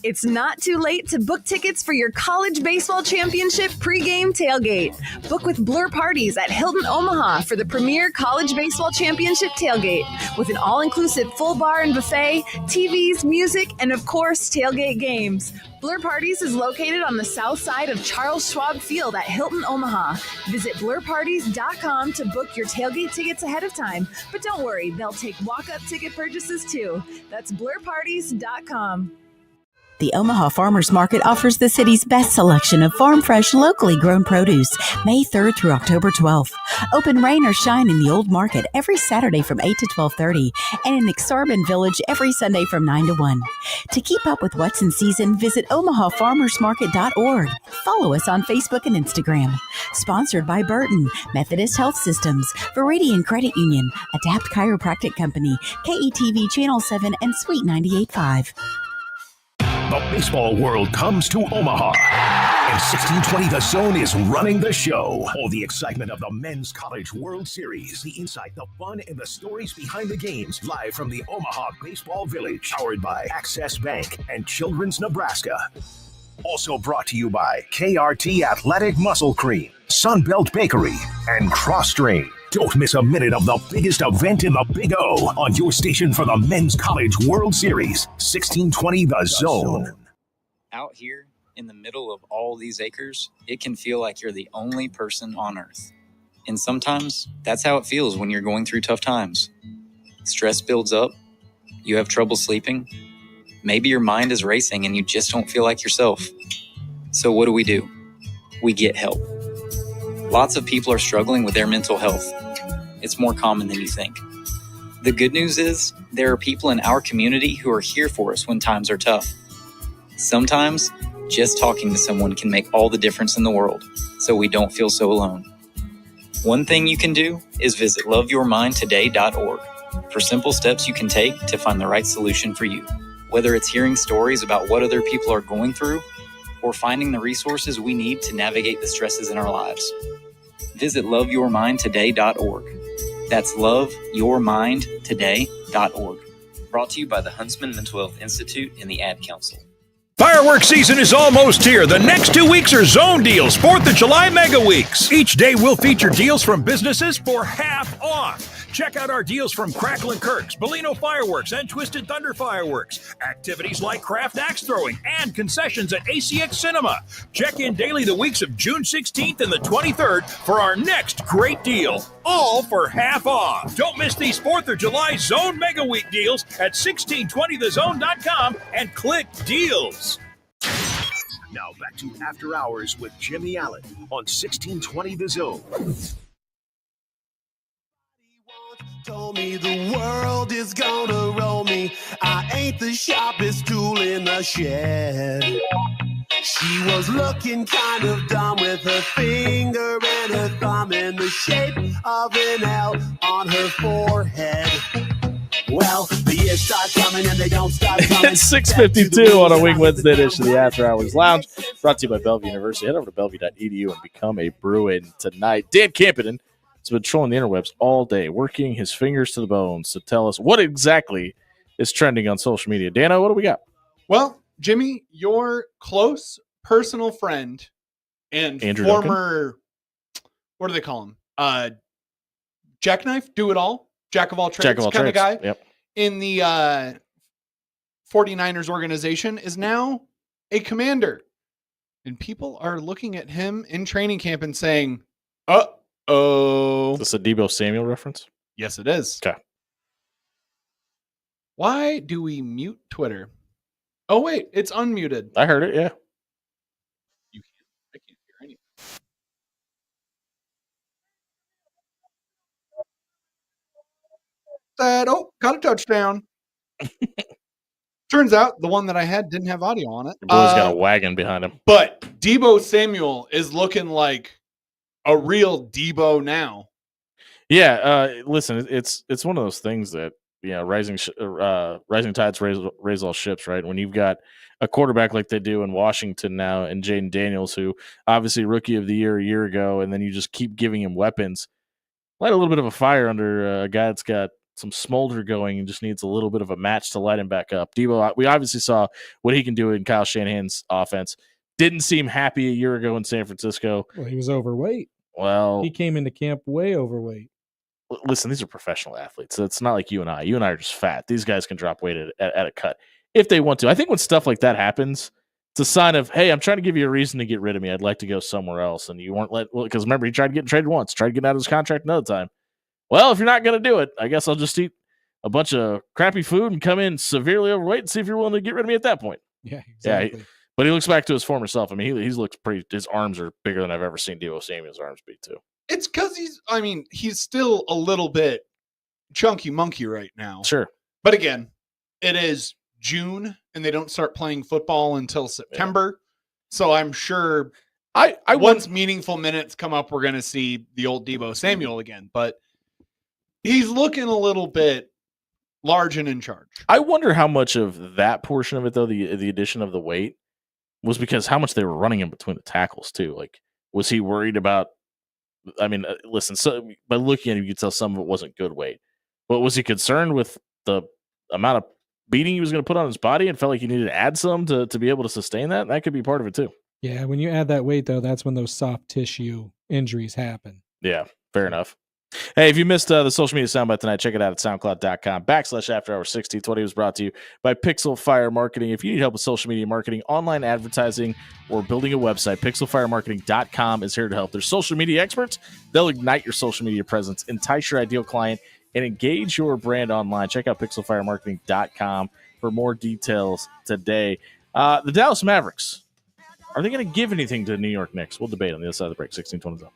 It's not too late to book tickets for your college baseball championship pregame tailgate. Book with Blur Parties at Hilton Omaha for the premier college baseball championship tailgate with an all-inclusive full bar and buffet, TVs, music, and of course, tailgate games. Blur Parties is located on the south side of Charles Schwab Field at Hilton Omaha. Visit blurparties.com to book your tailgate tickets ahead of time. But don't worry, they'll take walk-up ticket purchases too. That's blurparties.com. The Omaha Farmers Market offers the city's best selection of farm-fresh, locally grown produce, May 3rd through October 12th. Open rain or shine in the Old Market every Saturday from 8 to 12:30 and in Exarban Village every Sunday from 9 to 1. To keep up with what's in season, visit omahafarmersmarket.org. Follow us on Facebook and Instagram. Sponsored by Burton, Methodist Health Systems, Veridian Credit Union, Adapt Chiropractic Company, KETV Channel 7, and Sweet 98.5. The baseball world comes to Omaha. And 1620 The Zone is running the show. All the excitement of the Men's College World Series. The insight, the fun, and the stories behind the games. Live from the Omaha Baseball Village. Powered by Access Bank and Children's Nebraska. Also brought to you by KRT Athletic Muscle Cream, Sunbelt Bakery, and Cross Drain. Don't miss a minute of the biggest event in the Big O on your station for the Men's College World Series, 1620 The Zone. Out here in the middle of all these acres, it can feel like you're the only person on earth. And sometimes that's how it feels when you're going through tough times. Stress builds up, you have trouble sleeping, maybe your mind is racing and you just don't feel like yourself. So what do? We get help. Lots of people are struggling with their mental health. It's more common than you think. The good news is there are people in our community who are here for us when times are tough. Sometimes just talking to someone can make all the difference in the world, so we don't feel so alone. One thing you can do is visit loveyourmindtoday.org for simple steps you can take to find the right solution for you. Whether it's hearing stories about what other people are going through or finding the resources we need to navigate the stresses in our lives. Visit loveyourmindtoday.org. That's loveyourmindtoday.org. Brought to you by the Huntsman Mental Health Institute and the Ad Council. Fireworks season is almost here. The next 2 weeks are Zone Deals, 4th of July Mega Weeks. Each day we'll feature deals from businesses for half off. Check out our deals from Cracklin' Kirk's, Bellino Fireworks, and Twisted Thunder Fireworks. Activities like craft axe throwing and concessions at ACX Cinema. Check in daily the weeks of June 16th and the 23rd for our next great deal. All for half off. Don't miss these 4th of July Zone Mega Week deals at 1620thezone.com and click deals. Now back to After Hours with Jimmy Allen on 1620 The Zone. Told me the world is gonna roll me. I ain't the sharpest tool in the shed. She was looking kind of dumb with her finger and her thumb in the shape of an L on her forehead. Well, the years start coming and they don't stop coming. It's 6:52 on a Wing Wednesday edition of the After Hours Lounge, brought to you by Bellevue University. Head over to bellevue.edu and become a Bruin tonight. Dan Campion has been trolling the interwebs all day, working his fingers to the bones to tell us what exactly is trending on social media. Dano, what do we got? Well, Jimmy, your close personal friend and Andrew former, what do they call him? Jackknife, do it all, jack of all trades kind of guy. Yep. In the 49ers organization is now a commander. And people are looking at him in training camp and saying, uh-oh. Is this a Deebo Samuel reference? Yes, it is. Okay. Why do we mute Twitter? Oh, wait, it's unmuted. I heard it, yeah. I can't hear anything. Got a touchdown. Turns out the one that I had didn't have audio on it. Your boy's got a wagon behind him. But Deebo Samuel is looking like a real Deebo now. Yeah, listen, it's one of those things that, rising tides raise all ships, right? When you've got a quarterback like they do in Washington now and Jaden Daniels, who obviously rookie of the year a year ago, and then you just keep giving him weapons, light a little bit of a fire under a guy that's got some smolder going and just needs a little bit of a match to light him back up. Deebo, we obviously saw what he can do in Kyle Shanahan's offense. Didn't seem happy a year ago in San Francisco. Well, he was overweight. Well, he came into camp way overweight. Listen, these are professional athletes. So it's not like you and I. You and I are just fat. These guys can drop weight at a cut if they want to. I think when stuff like that happens, it's a sign of, hey, I'm trying to give you a reason to get rid of me. I'd like to go somewhere else. And you weren't because remember, he tried to get traded once, tried to get out of his contract another time. Well, if you're not going to do it, I guess I'll just eat a bunch of crappy food and come in severely overweight and see if you're willing to get rid of me at that point. Yeah, exactly. Yeah, but he looks back to his former self. I mean, he looks pretty. His arms are bigger than I've ever seen Deebo Samuel's arms be, too. It's because he's still a little bit chunky monkey right now. Sure. But again, it is June and they don't start playing football until September. Yeah. So I'm sure once meaningful minutes come up, we're going to see the old Deebo Samuel again. But he's looking a little bit large and in charge. I wonder how much of that portion of it, though, the addition of the weight, was because how much they were running in between the tackles, too. Like, was he worried about, listen, so by looking at him, you could tell some of it wasn't good weight. But was he concerned with the amount of beating he was going to put on his body and felt like he needed to add some to be able to sustain that? That could be part of it, too. Yeah, when you add that weight, though, that's when those soft tissue injuries happen. Yeah, fair enough. Hey, if you missed the social media soundbite tonight, check it out at soundcloud.com/afterhours1620. It was brought to you by Pixel Fire Marketing. If you need help with social media marketing, online advertising, or building a website, pixelfiremarketing.com is here to help. They're social media experts. They'll ignite your social media presence, entice your ideal client, and engage your brand online. Check out pixelfiremarketing.com for more details today. The Dallas Mavericks, are they going to give anything to the New York Knicks? We'll debate on the other side of the break. 1620 zone.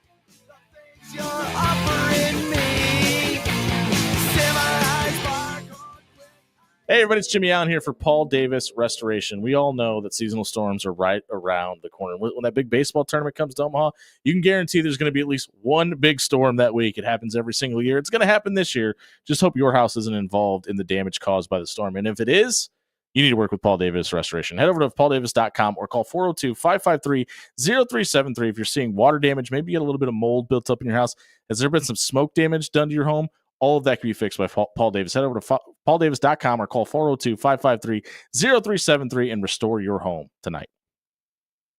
Hey, everybody, it's Jimmy Allen here for Paul Davis Restoration. We all know that seasonal storms are right around the corner. When that big baseball tournament comes to Omaha, you can guarantee there's going to be at least one big storm that week. It happens every single year. It's going to happen this year. Just hope your house isn't involved in the damage caused by the storm. And if it is, you need to work with Paul Davis Restoration. Head over to pauldavis.com or call 402-553-0373 if you're seeing water damage. Maybe you get a little bit of mold built up in your house. Has there been some smoke damage done to your home? All of that can be fixed by Paul Davis. Head over to pauldavis.com or call 402-553-0373 and restore your home tonight.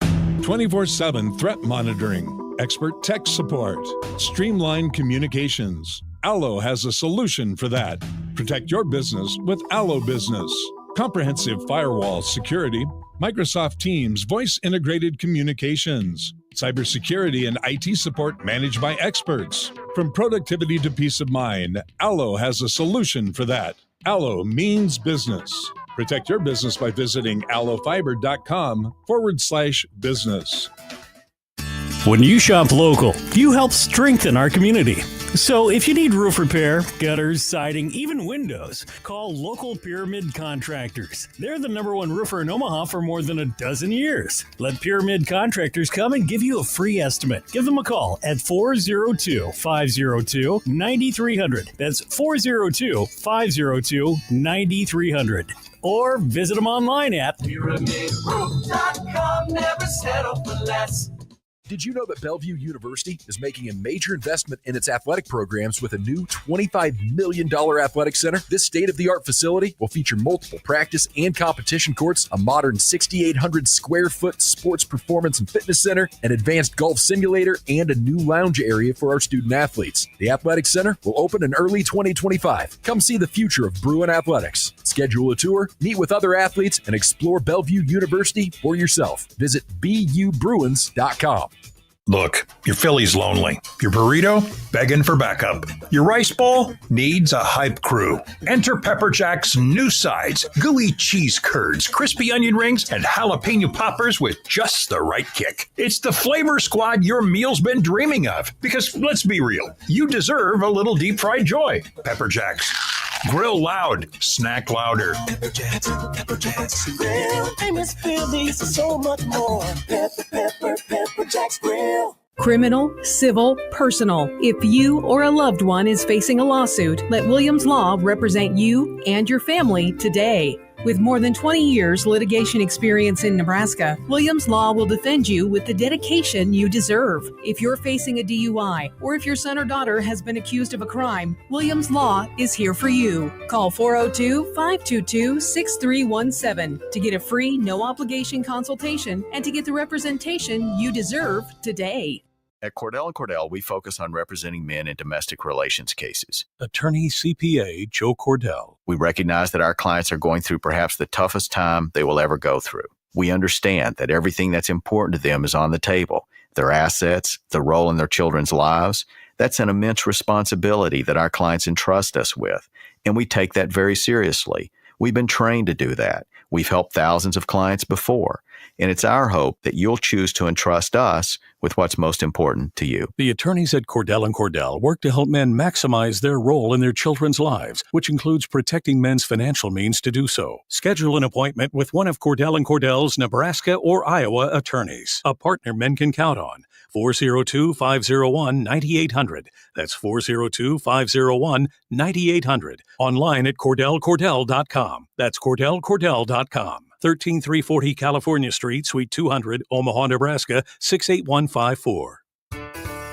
24/7 threat monitoring, expert tech support, streamlined communications. Allo has a solution for that. Protect your business with Allo Business. Comprehensive firewall security, Microsoft Teams voice-integrated communications, cybersecurity and IT support managed by experts. From productivity to peace of mind, Allo has a solution for that. Allo means business. Protect your business by visiting allofiber.com/business. When you shop local, you help strengthen our community. So if you need roof repair, gutters, siding, even windows, call local Pyramid Contractors. They're the #1 roofer in Omaha for more than a dozen years. Let Pyramid Contractors come and give you a free estimate. Give them a call at 402-502-9300. That's 402-502-9300. Or visit them online at PyramidRoof.com. Never settle for less. Did you know that Bellevue University is making a major investment in its athletic programs with a new $25 million athletic center? This state-of-the-art facility will feature multiple practice and competition courts, a modern 6,800 square foot sports performance and fitness center, an advanced golf simulator, and a new lounge area for our student athletes. The athletic center will open in early 2025. Come see the future of Bruin athletics. Schedule a tour, meet with other athletes, and explore Bellevue University for yourself. Visit BUBruins.com. Look, your Philly's lonely. Your burrito, begging for backup. Your rice bowl needs a hype crew. Enter Pepper Jack's new sides, gooey cheese curds, crispy onion rings, and jalapeno poppers with just the right kick. It's the flavor squad your meal's been dreaming of. Because let's be real, you deserve a little deep fried joy. Pepper Jack's. Grill loud, snack louder. Pepper Jack's Grill. Famous Phillies, so much more. Pepper Jack's Grill. Criminal, civil, personal. If you or a loved one is facing a lawsuit, let Williams Law represent you and your family today. With more than 20 years litigation experience in Nebraska, Williams Law will defend you with the dedication you deserve. If you're facing a DUI or if your son or daughter has been accused of a crime, Williams Law is here for you. Call 402-522-6317 to get a free, no-obligation consultation and to get the representation you deserve today. At Cordell & Cordell, we focus on representing men in domestic relations cases. Attorney CPA Joe Cordell. We recognize that our clients are going through perhaps the toughest time they will ever go through. We understand that everything that's important to them is on the table. Their assets, the role in their children's lives. That's an immense responsibility that our clients entrust us with, and we take that very seriously. We've been trained to do that. We've helped thousands of clients before, and it's our hope that you'll choose to entrust us with what's most important to you. The attorneys at Cordell & Cordell work to help men maximize their role in their children's lives, which includes protecting men's financial means to do so. Schedule an appointment with one of Cordell & Cordell's Nebraska or Iowa attorneys, a partner men can count on. 402-501-9800. That's 402-501-9800. Online at CordellCordell.com. That's CordellCordell.com. 13340 California Street, Suite 200, Omaha, Nebraska, 68154.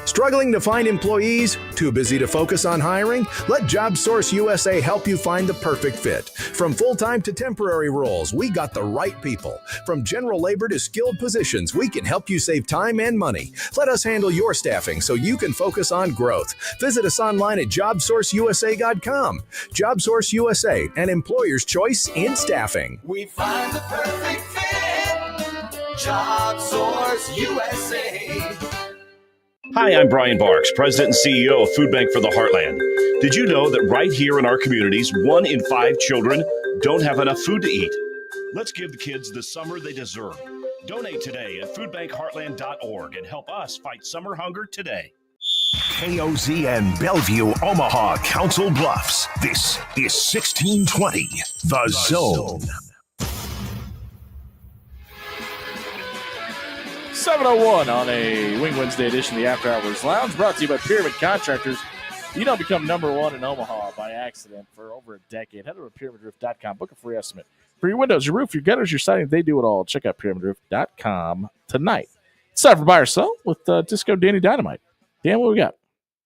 Struggling to find employees? Too busy to focus on hiring? Let JobSource USA help you find the perfect fit. From full-time to temporary roles, we got the right people. From general labor to skilled positions, we can help you save time and money. Let us handle your staffing so you can focus on growth. Visit us online at JobSourceUSA.com. JobSource USA, an employer's choice in staffing. We find the perfect fit. JobSource USA. Hi, I'm Brian Barks, President and CEO of Food Bank for the Heartland. Did you know that right here in our communities, 1 in 5 children don't have enough food to eat? Let's give the kids the summer they deserve. Donate today at foodbankheartland.org and help us fight summer hunger today. KOZ and Bellevue, Omaha, Council Bluffs. This is 1620, The Zone. 7:01 on a Wing Wednesday edition of the After Hours Lounge, brought to you by Pyramid Contractors. You don't become number one in Omaha by accident for over a decade. Head over to pyramidroof.com. Book a free estimate for your windows, your roof, your gutters, your siding. They do it all. Check out pyramidroof.com tonight. It's time for Buy or Sell with Disco Danny Dynamite. Dan, what we got?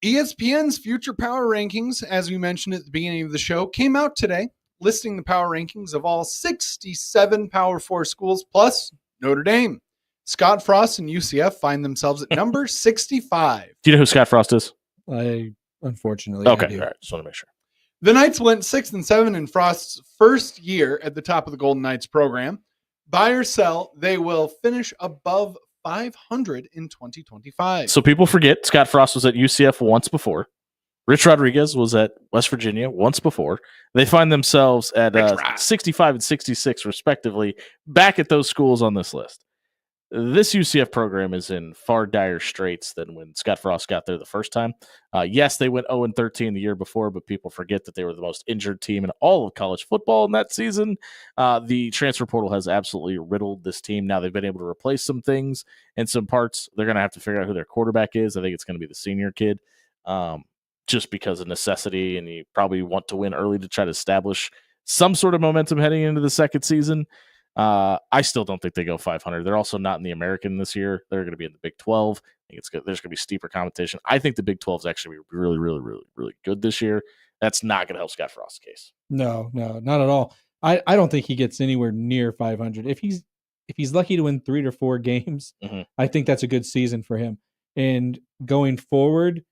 ESPN's Future Power Rankings, as we mentioned at the beginning of the show, came out today, listing the power rankings of all 67 Power 4 schools, plus Notre Dame. Scott Frost and UCF find themselves at number 65. Do you know who Scott Frost is? I unfortunately Okay, I do. all right. Just want to make sure. The Knights went 6 and 7 in Frost's first year at the top of the Golden Knights program. Buy or sell, they will finish above 500 in 2025. So people forget Scott Frost was at UCF once before. Rich Rodriguez was at West Virginia once before. They find themselves at 65 and 66, respectively, back at those schools on this list. This UCF program is in far dire straits than when Scott Frost got there the first time. Yes, they went 0-13 the year before, but people forget that they were the most injured team in all of college football in that season. The transfer portal has absolutely riddled this team. Now they've been able to replace some things and some parts. They're going to have to figure out who their quarterback is. I think it's going to be the senior kid, just because of necessity, and you probably want to win early to try to establish some sort of momentum heading into the second season. I still don't think they go 500. They're also not in the American this year. They're going to be in the Big 12. I think there's going to be steeper competition. I think the Big 12 is actually really, really, really, really good this year. That's not going to help Scott Frost's case. No, not at all. I don't think he gets anywhere near 500. If he's lucky to win 3 or 4 games, I think that's a good season for him. And going forward,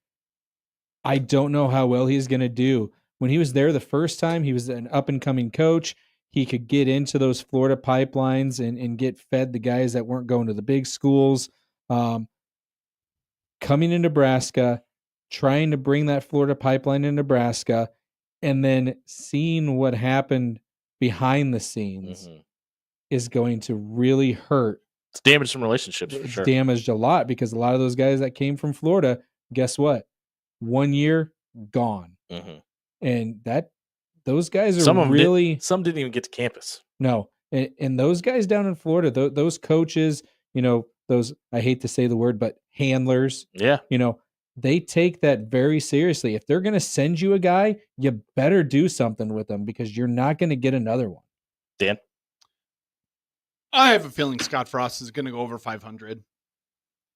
I don't know how well he's going to do. When he was there the first time, he was an up-and-coming coach. He could get into those Florida pipelines and get fed the guys that weren't going to the big schools. Coming to Nebraska, trying to bring that Florida pipeline in Nebraska, and then seeing what happened behind the scenes is going to really hurt. It's damaged some relationships for sure. It's damaged a lot because a lot of those guys that came from Florida, guess what? 1 year, gone. And those guys are some didn't even get to campus. No. And those guys down in Florida, those coaches, those, I hate to say the word, but handlers, they take that very seriously. If they're going to send you a guy, you better do something with them because you're not going to get another one. Dan? I have a feeling Scott Frost is going to go over 500. It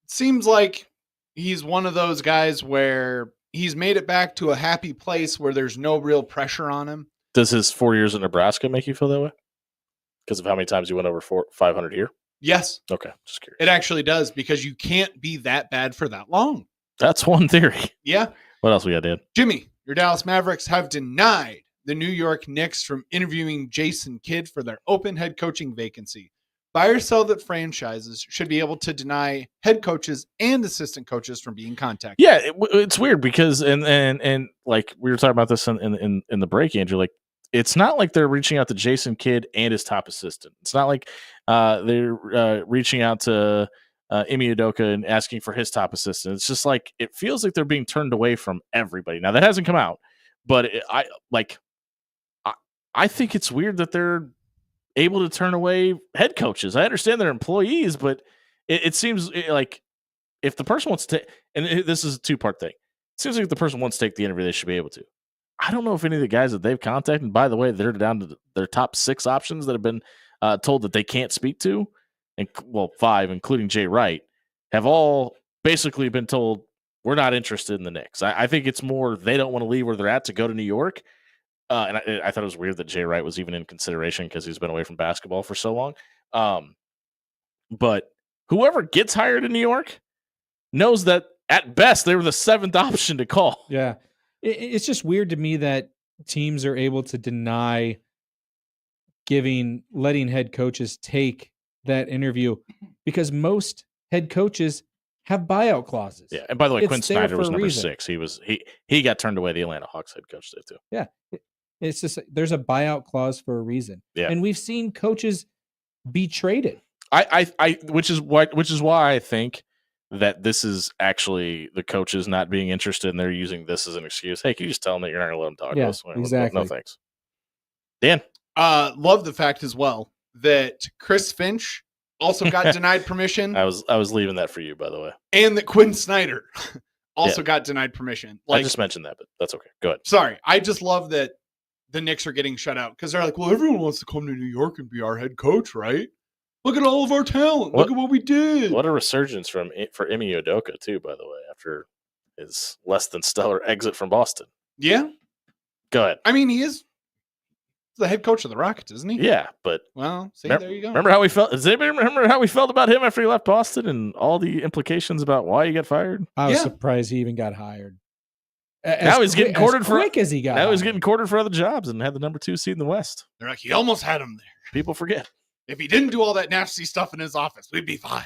seems like he's one of those guys where he's made it back to a happy place where there's no real pressure on him. Does his 4 years in Nebraska make you feel that way? Because of how many times you went over 500 here? Yes. Okay, just curious. It actually does, because you can't be that bad for that long. That's one theory. Yeah. What else we got, Dan? Jimmy, your Dallas Mavericks have denied the New York Knicks from interviewing Jason Kidd for their open head coaching vacancy. Buy or sell that franchises should be able to deny head coaches and assistant coaches from being contacted. Yeah, it's weird because and like we were talking about this in the break, Andrew. Like, it's not like they're reaching out to Jason Kidd and his top assistant. It's not like they're reaching out to Ime Udoka and asking for his top assistant. It's just like it feels like they're being turned away from everybody. Now that hasn't come out, but I think it's weird that they're able to turn away head coaches. I understand they're employees, but it seems like if the person wants to, and this is a 2-part thing. It seems like if the person wants to take the interview, they should be able to. I don't know if any of the guys that they've contacted, and by the way, they're down to their top 6 options that have been told that they can't speak to, and 5, including Jay Wright, have all basically been told we're not interested in the Knicks. I think it's more they don't want to leave where they're at to go to New York. And I thought it was weird that Jay Wright was even in consideration because he's been away from basketball for so long. But whoever gets hired in New York knows that at best they were the 7th option to call. Yeah. It's just weird to me that teams are able to deny letting head coaches take that interview because most head coaches have buyout clauses. Yeah. And by the way, It's Quinn there Snyder for was a number reason. 6. He got turned away. The Atlanta Hawks head coach did too. Yeah. It's just there's a buyout clause for a reason. Yeah. And we've seen coaches be traded. Which is why I think that this is actually the coaches not being interested and they're using this as an excuse. Hey, can you just tell them that you're not going to let them talk to us? Exactly. No, thanks. Dan. Love the fact as well that Chris Finch also got denied permission. I was leaving that for you, by the way. And that Quinn Snyder also got denied permission. I just mentioned that, but that's okay. Go ahead. Sorry. I just love that the Knicks are getting shut out because they're like, well, everyone wants to come to New York and be our head coach, right? Look at all of our talent. Look at what we did. What a resurgence for Emi Udoka, too, by the way, after his less than stellar exit from Boston. Yeah. Go ahead. I mean, he is the head coach of the Rockets, isn't he? Yeah, but well, see, there you go. Remember how we felt? Does anybody remember how we felt about him after he left Boston and all the implications about why he got fired? I was surprised he even got hired. Now he's getting courted for quick as he got. Now he's getting courted for other jobs and had the number 2 seed in the West. They're like, he almost had him there. People forget. If he didn't do all that nasty stuff in his office, we'd be fine.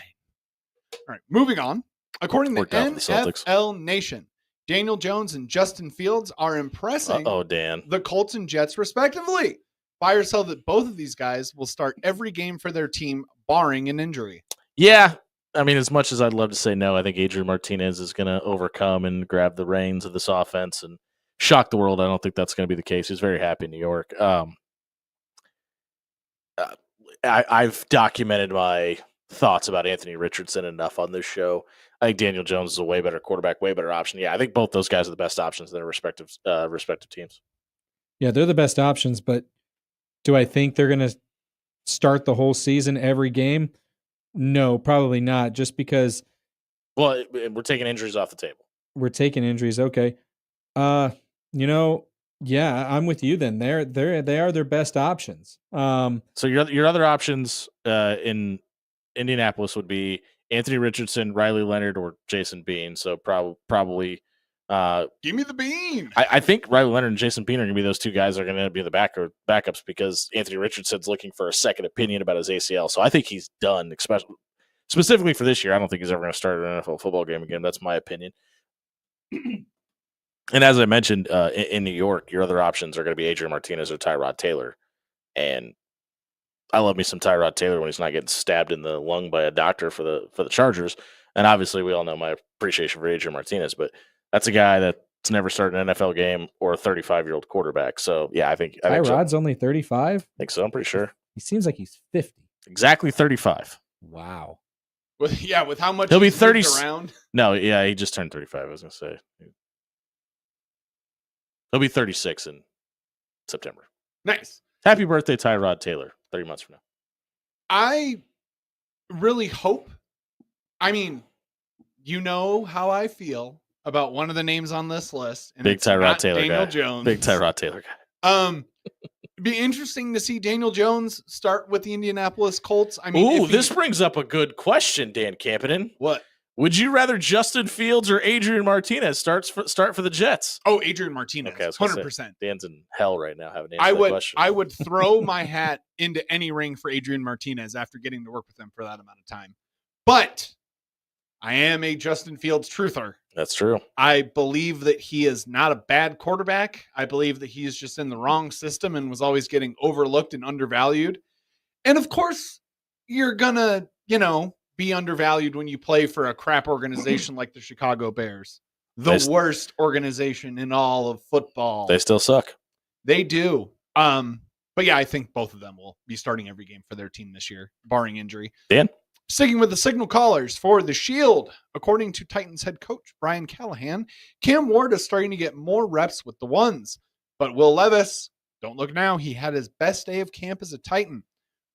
All right, moving on. According to NFL Nation, Daniel Jones and Justin Fields are impressing Dan. the Colts and Jets, respectively. Buyers tell that both of these guys will start every game for their team, barring an injury. Yeah. I mean, as much as I'd love to say no, I think Adrian Martinez is going to overcome and grab the reins of this offense and shock the world. I don't think that's going to be the case. He's very happy in New York. I've documented my thoughts about Anthony Richardson enough on this show. I think Daniel Jones is a way better quarterback, way better option. Yeah, I think both those guys are the best options in their respective teams. Yeah, they're the best options, but do I think they're going to start the whole season every game? No, probably not, just because... Well, we're taking injuries off the table. We're taking injuries, okay. Yeah, I'm with you then. They are their best options. So your other options in Indianapolis would be Anthony Richardson, Riley Leonard, or Jason Bean. So probably give me the Bean. I think Riley Leonard and Jason Bean are going to be those two guys that are going to be the backups because Anthony Richardson's looking for a second opinion about his ACL. So I think he's done, specifically for this year. I don't think he's ever going to start an NFL football game again. That's my opinion. And as I mentioned, in New York, your other options are going to be Adrian Martinez or Tyrod Taylor. And I love me some Tyrod Taylor when he's not getting stabbed in the lung by a doctor for the Chargers. And obviously, we all know my appreciation for Adrian Martinez, but that's a guy that's never started an NFL game or a 35-year-old quarterback. So, yeah, I think Tyrod's only 35? I think so. I'm pretty sure. He seems like he's 50. Exactly 35. Wow. With how much he'll be 30 around. No, yeah, he just turned 35. I was going to say. He'll be 36 in September. Nice. Happy birthday, Tyrod Taylor, 30 months from now. I really hope. I mean, you know how I feel about one of the names on this list. And Big Tyrod Taylor Daniel guy. Jones. Big Tyrod Taylor guy. It'd be interesting to see Daniel Jones start with the Indianapolis Colts. I mean, this brings up a good question, Dan Campinen. What? Would you rather Justin Fields or Adrian Martinez start for the Jets? Oh, Adrian Martinez, okay, 100%. Dan's in hell right now having answered that question. I would throw my hat into any ring for Adrian Martinez after getting to work with him for that amount of time. But I am a Justin Fields truther. That's true. I believe that he is not a bad quarterback. I believe that he is just in the wrong system and was always getting overlooked and undervalued. And of course, you're gonna, be undervalued when you play for a crap organization like the Chicago Bears. The worst organization in all of football. They still suck. They do. But yeah, I think both of them will be starting every game for their team this year, barring injury. Dan? Sticking with the signal callers for the Shield, according to Titans head coach Brian Callahan, Cam Ward is starting to get more reps with the ones. But Will Levis, don't look now, he had his best day of camp as a Titan.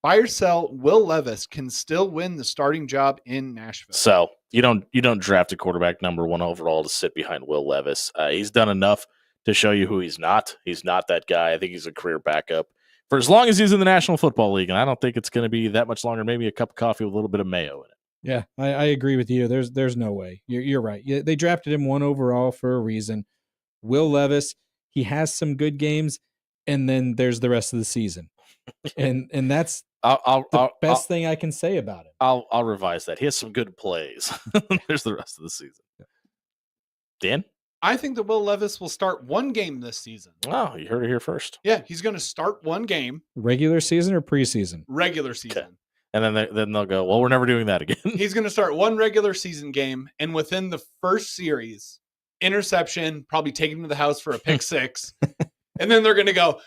buy or sell, Will Levis can still win the starting job in Nashville. So you don't draft a quarterback number 1 overall to sit behind Will Levis. He's done enough to show you who he's not. He's not that guy. I think he's a career backup for as long as he's in the National Football League, and I don't think it's going to be that much longer. Maybe a cup of coffee with a little bit of mayo in it. Yeah, I agree with you. There's no way. You're right. They drafted him 1 overall for a reason. Will Levis, he has some good games, and then there's the rest of the season, and that's the best thing I can say about it. I'll revise that. He has some good plays. There's the rest of the season. Dan? I think that Will Levis will start 1 game this season. Oh, you heard it here first. Yeah, he's going to start 1 game. Regular season or preseason? Regular season. Okay. And then they'll go, well, we're never doing that again. He's going to start 1 regular season game, and within the first series, interception, probably take him to the house for a pick 6. And then they're going to go,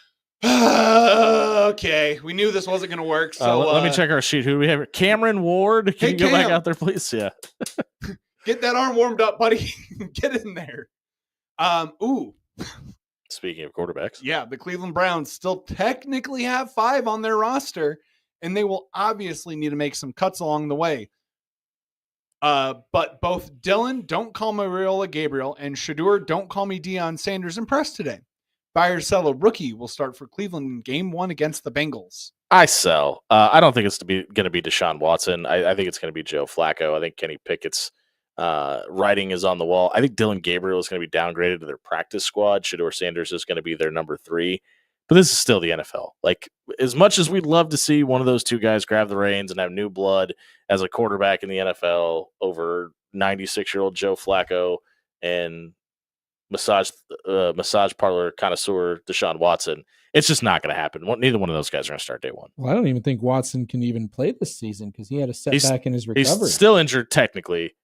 okay, we knew this wasn't going to work. So let me check our sheet. Who do we have? Cameron Ward. Can you go back out there, please? Yeah. Get that arm warmed up, buddy. Get in there. Speaking of quarterbacks. Yeah, the Cleveland Browns still technically have 5 on their roster, and they will obviously need to make some cuts along the way. But both Dylan, don't call me Mariola Gabriel, and Shadur, don't call me Deion Sanders impressed today. Buy or sell, a rookie will start for Cleveland in game 1 against the Bengals. I sell. I don't think it's going to be Deshaun Watson. I think it's going to be Joe Flacco. I think Kenny Pickett's writing is on the wall. I think Dylan Gabriel is going to be downgraded to their practice squad. Shadur Sanders is going to be their number 3. But this is still the NFL. Like, as much as we'd love to see one of those two guys grab the reins and have new blood as a quarterback in the NFL over 96-year-old Joe Flacco and massage parlor connoisseur Deshaun Watson, it's just not going to happen. Neither one of those guys are going to start day 1. Well, I don't even think Watson can even play this season because he had a setback in his recovery. He's still injured technically.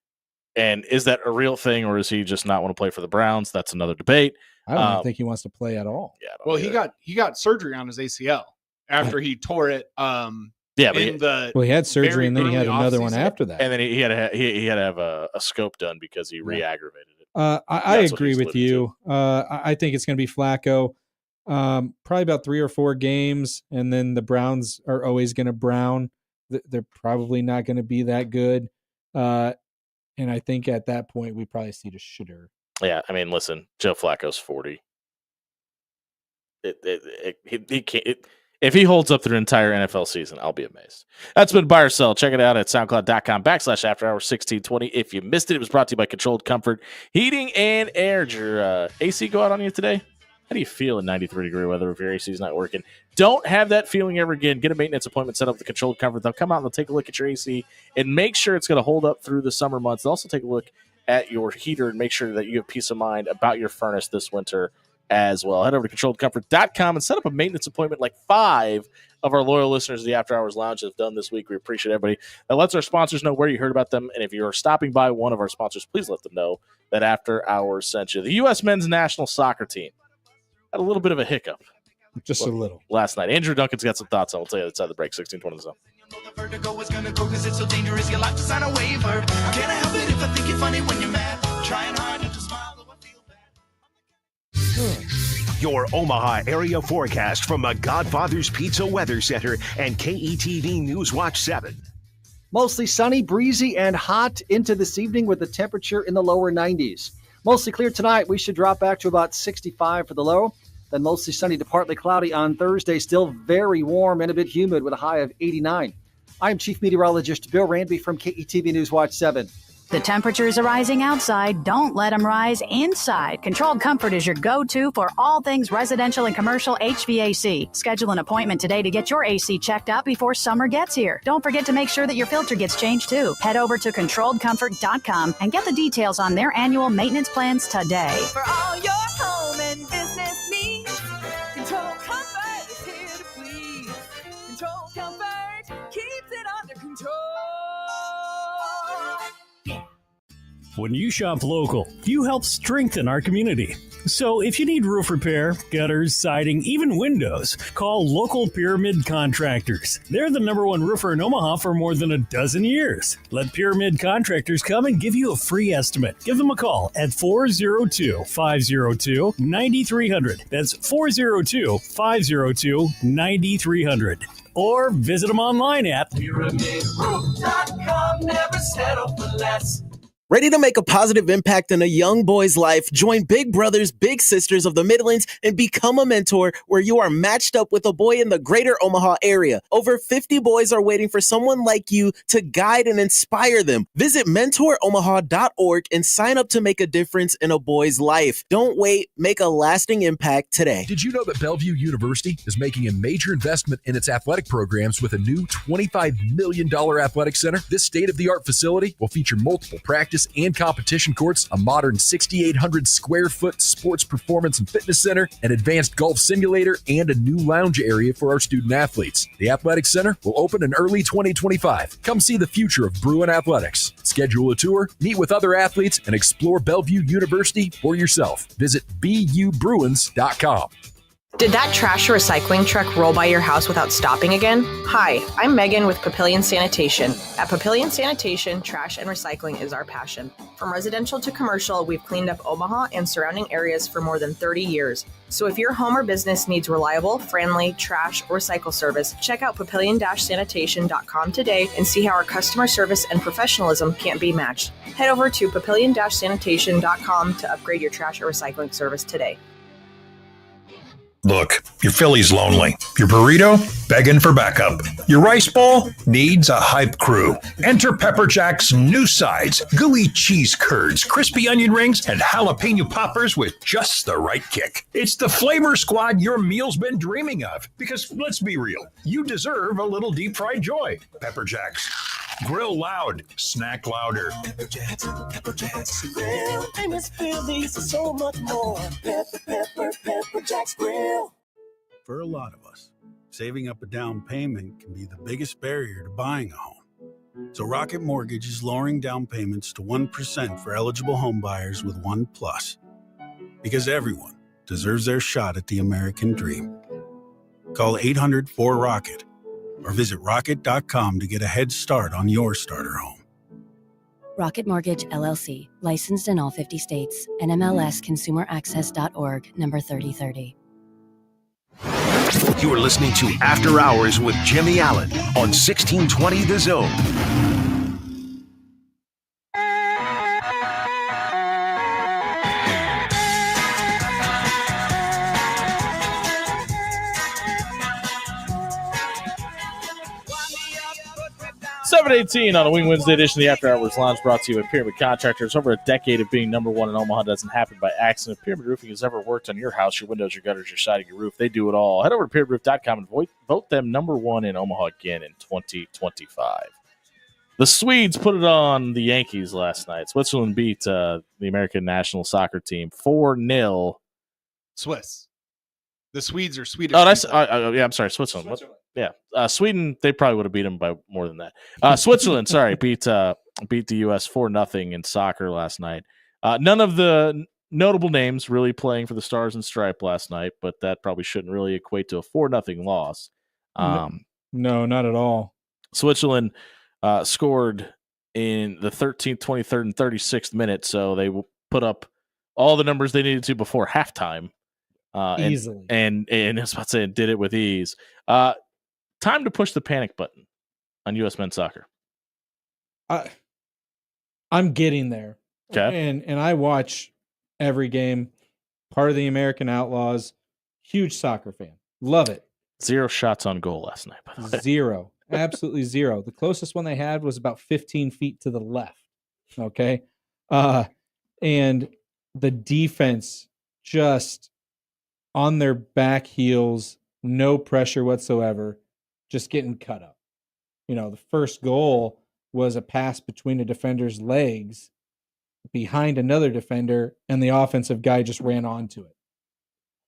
And is that a real thing, or does he just not want to play for the Browns? That's another debate. I don't think he wants to play at all. Yeah. Well, he got surgery on his ACL after he tore it. He had surgery and then he had another one after that. And then he had to have a scope done because he re-aggravated it. I agree with you. I think it's going to be Flacco. Probably about 3 or 4 games, and then the Browns are always going to brown. They're probably not going to be that good. And I think at that point, we probably see the shitter. Yeah, I mean, listen, Joe Flacco's 40. He can't. If he holds up through an entire NFL season, I'll be amazed. That's been Buy or Sell. Check it out at soundcloud.com/afterhours1620. If you missed it, it was brought to you by Controlled Comfort Heating and Air. Did your AC go out on you today? How do you feel in 93-degree weather if your AC is not working? Don't have that feeling ever again. Get a maintenance appointment set up with Controlled Comfort. They'll come out and they'll take a look at your AC and make sure it's going to hold up through the summer months. They'll also take a look at your heater and make sure that you have peace of mind about your furnace this winter as well. Head over to controlledcomfort.com and set up a maintenance appointment like 5 of our loyal listeners of the After Hours Lounge have done this week. We appreciate everybody that lets our sponsors know where you heard about them. And if you're stopping by one of our sponsors, please let them know that After Hours sent you. The U.S. men's national soccer team had a little bit of a hiccup. Just a little. Last night. Andrew Duncan's got some thoughts. I'll tell you outside the break. 1620 zone. Vertigo is gonna go cause it's so dangerous. You like to sign a waiver. I can't help it if I think you're funny when you're mad. Trying hard not to smile though I feel bad. Your Omaha area forecast from the Godfather's Pizza Weather Center and KETV News Watch 7. Mostly sunny, breezy, and hot into this evening with the temperature in the lower 90s. Mostly clear tonight. We should drop back to about 65 for the low. Then mostly sunny to partly cloudy on Thursday. Still very warm and a bit humid with a high of 89. I'm Chief Meteorologist Bill Ranby from KETV News Watch 7. The temperatures are rising outside. Don't let them rise inside. Controlled Comfort is your go-to for all things residential and commercial HVAC. Schedule an appointment today to get your AC checked out before summer gets here. Don't forget to make sure that your filter gets changed too. Head over to controlledcomfort.com and get the details on their annual maintenance plans today. For all your home and business needs, Control Comfort is here to please. Control Comfort keeps it under control. When you shop local, you help strengthen our community. So if you need roof repair, gutters, siding, even windows, call local Pyramid Contractors. They're the #1 roofer in Omaha for more than a dozen years. Let Pyramid Contractors come and give you a free estimate. Give them a call at 402-502-9300. That's 402-502-9300. or visit them online at PyramidRoof.com. Never settle for less. Ready to make a positive impact in a young boy's life? Join Big Brothers Big Sisters of the Midlands and become a mentor where you are matched up with a boy in the greater Omaha area. Over 50 boys are waiting for someone like you to guide and inspire them. Visit mentoromaha.org and sign up to make a difference in a boy's life. Don't wait. Make a lasting impact today. Did you know that Bellevue University is making a major investment in its athletic programs with a new $25 million athletic center? This state-of-the-art facility will feature multiple practice and competition courts, a modern 6,800 square foot sports performance and fitness center, an advanced golf simulator, and a new lounge area for our student athletes. The athletic center will open in early 2025. Come see the future of Bruin athletics. Schedule a tour, meet with other athletes, and explore Bellevue University for yourself. Visit BUBruins.com. Did that trash or recycling truck roll by your house without stopping again? Hi, I'm Megan with Papillion Sanitation. At Papillion Sanitation, trash and recycling is our passion. From residential to commercial, we've cleaned up Omaha and surrounding areas for more than 30 years. So if your home or business needs reliable, friendly trash or recycle service, check out papillion-sanitation.com today and see how our customer service and professionalism can't be matched. Head over to papillion-sanitation.com to upgrade your trash or recycling service today. Look, your Philly's lonely. Your burrito? Begging for backup. Your rice bowl? Needs a hype crew. Enter Pepper Jack's new sides, gooey cheese curds, crispy onion rings, and jalapeno poppers with just the right kick. It's the flavor squad your meal's been dreaming of. Because let's be real, you deserve a little deep fried joy. Pepper Jack's. Grill loud, snack louder. Pepper Jacks Grill. Famous Phillies and so much more. Pepper Jacks Grill. For a lot of us, saving up a down payment can be the biggest barrier to buying a home. So Rocket Mortgage is lowering down payments to 1% for eligible home buyers with One Plus. Because everyone deserves their shot at the American dream. Call 800-4ROCKET. or visit rocket.com to get a head start on your starter home. Rocket Mortgage, LLC, licensed in all 50 states, NMLSconsumeraccess.org, number 3030. You are listening to After Hours with Jimmy Allen on 1620 The Zone. $7.18 on a Wing Wednesday edition of the After Hours Lounge, brought to you by Pyramid Contractors. Over a decade of being number one in Omaha doesn't happen by accident. If Pyramid Roofing has ever worked on your house, your windows, your gutters, your siding, your roof, they do it all. Head over to pyramidroof.com and vote them number one in Omaha again in 2025. The Swedes put it on the Yankees last night. Switzerland beat the American national soccer team 4-0. Swiss. The Swedes are Swedish. Oh, I'm sorry, Switzerland. What? Yeah, Sweden. They probably would have beat them by more than that. Switzerland, sorry, beat the U.S. 4-0 in soccer last night. None of the notable names really playing for the Stars and Stripe last night, but that probably shouldn't really equate to a 4-0 loss. No, not at all. Switzerland scored in the 13th, 23rd, and 36th minute, so they put up all the numbers they needed to before halftime. Easily. And I was about to say, did it with ease. Time to push the panic button on U.S. men's soccer. I'm getting there. Okay. And I watch every game. Part of the American Outlaws. Huge soccer fan. Love it. 0 shots on goal last night, by the way. 0. Absolutely 0. The closest one they had was about 15 feet to the left. Okay. And the defense just on their back heels, no pressure whatsoever, just getting cut up. You know, the first goal was a pass between a defender's legs behind another defender, and the offensive guy just ran onto it.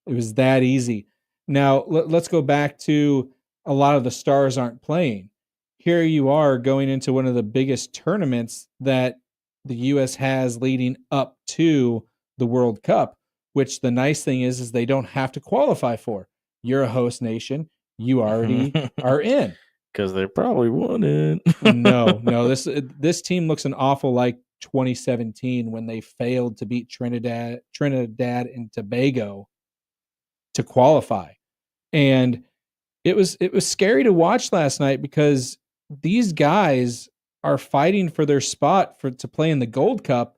It was that easy. Now, let's go back to a lot of the stars aren't playing. Here you are going into one of the biggest tournaments that the U.S. has leading up to the World Cup, which the nice thing is they don't have to qualify for. You're a host nation. You already are in. Because they probably won it. No. This team looks an awful like 2017 when they failed to beat Trinidad and Tobago to qualify. And it was scary to watch last night because these guys are fighting for their spot to play in the Gold Cup,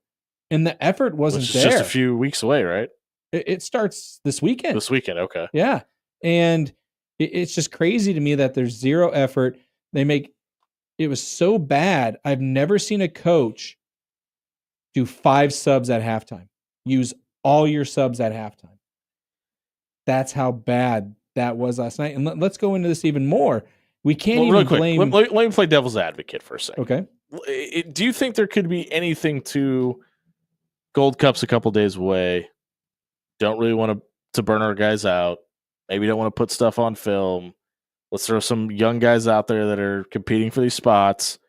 and the effort wasn't Which is there. just a few weeks away, right? It starts this weekend. This weekend, okay. Yeah, and it's just crazy to me that there's zero effort. It was so bad. I've never seen a coach do 5 subs at halftime. Use all your subs at halftime. That's how bad that was last night. And let's go into this even more. We can't even blame. Let me play devil's advocate for a second. Okay. Do you think there could be anything to Gold Cup's a couple days away? Don't really want to burn our guys out. Maybe don't want to put stuff on film. Let's throw some young guys out there that are competing for these spots.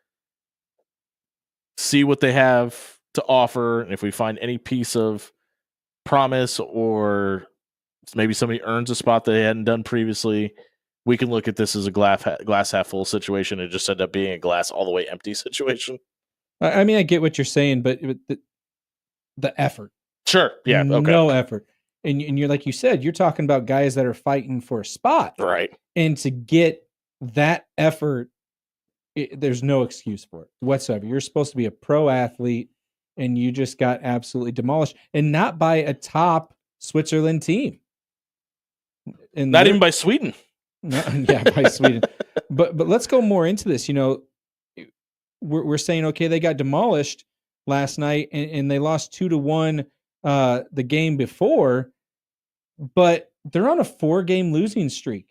See what they have to offer. And if we find any piece of promise or maybe somebody earns a spot that they hadn't done previously, we can look at this as a glass half full situation and just end up being a glass all the way empty situation. I mean, I get what you're saying, but the effort. Sure. Yeah. Okay. No effort. And you're like you said, you're talking about guys that are fighting for a spot. Right. And to get that effort, there's no excuse for it whatsoever. You're supposed to be a pro athlete, and you just got absolutely demolished, and not by a top Switzerland team. And not even by Sweden. No, yeah, by Sweden. But let's go more into this. You know, we're saying, okay, they got demolished last night and they lost 2-1 the game before, but they're on a 4-game losing streak.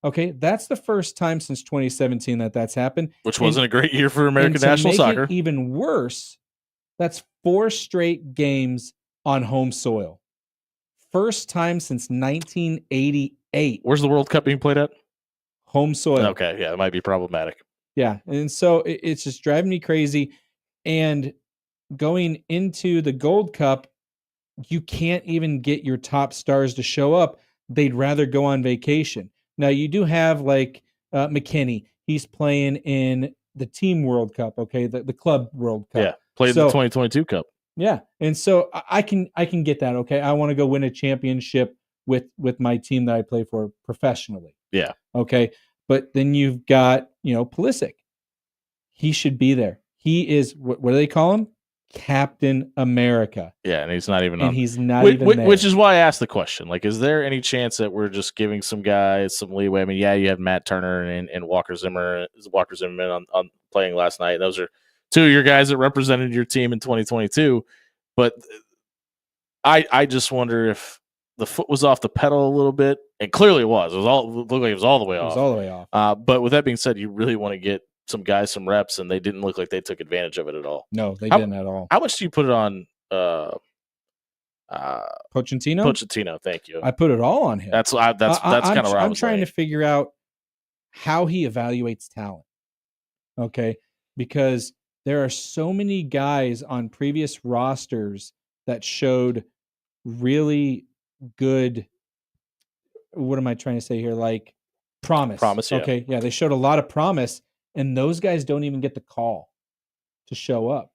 Okay, that's the first time since 2017 that's happened. Which wasn't a great year for American national soccer. It even worse, that's 4 straight games on home soil. First time since 1988. Where's the World Cup being played at? Home soil. Okay, yeah, it might be problematic. Yeah, and so it's just driving me crazy. And going into the Gold Cup, you can't even get your top stars to show up. They'd rather go on vacation. Now, you do have like McKinney. He's playing in the Team World Cup, okay, the Club World Cup. Yeah, played the 2022 Cup. Yeah, and so I can get that, okay? I want to go win a championship with my team that I play for professionally. Yeah. Okay, but then you've got, Pulisic. He should be there. He is, what do they call him? Captain America. Yeah, and he's not even and on. He's not even there. Which is why I asked the question. Like, is there any chance that we're just giving some guys some leeway? I mean, yeah, you have Matt Turner and Walker Zimmerman on playing last night. Those are 2 of your guys that represented your team in 2022. But I just wonder if the foot was off the pedal a little bit, and clearly it was. It looked like it was all the way off. It was all the way off. But with that being said, you really want to get some guys some reps, and they didn't look like they took advantage of it at all. No, they didn't at all. How much do you put it on Pochettino? Pochettino, thank you. I put it all on him. That's kind of where I'm trying to figure out how he evaluates talent. Okay, because there are so many guys on previous rosters that showed really good. What am I trying to say here? Like promise. Promise. Yeah. Okay, yeah, they showed a lot of promise. And those guys don't even get the call to show up.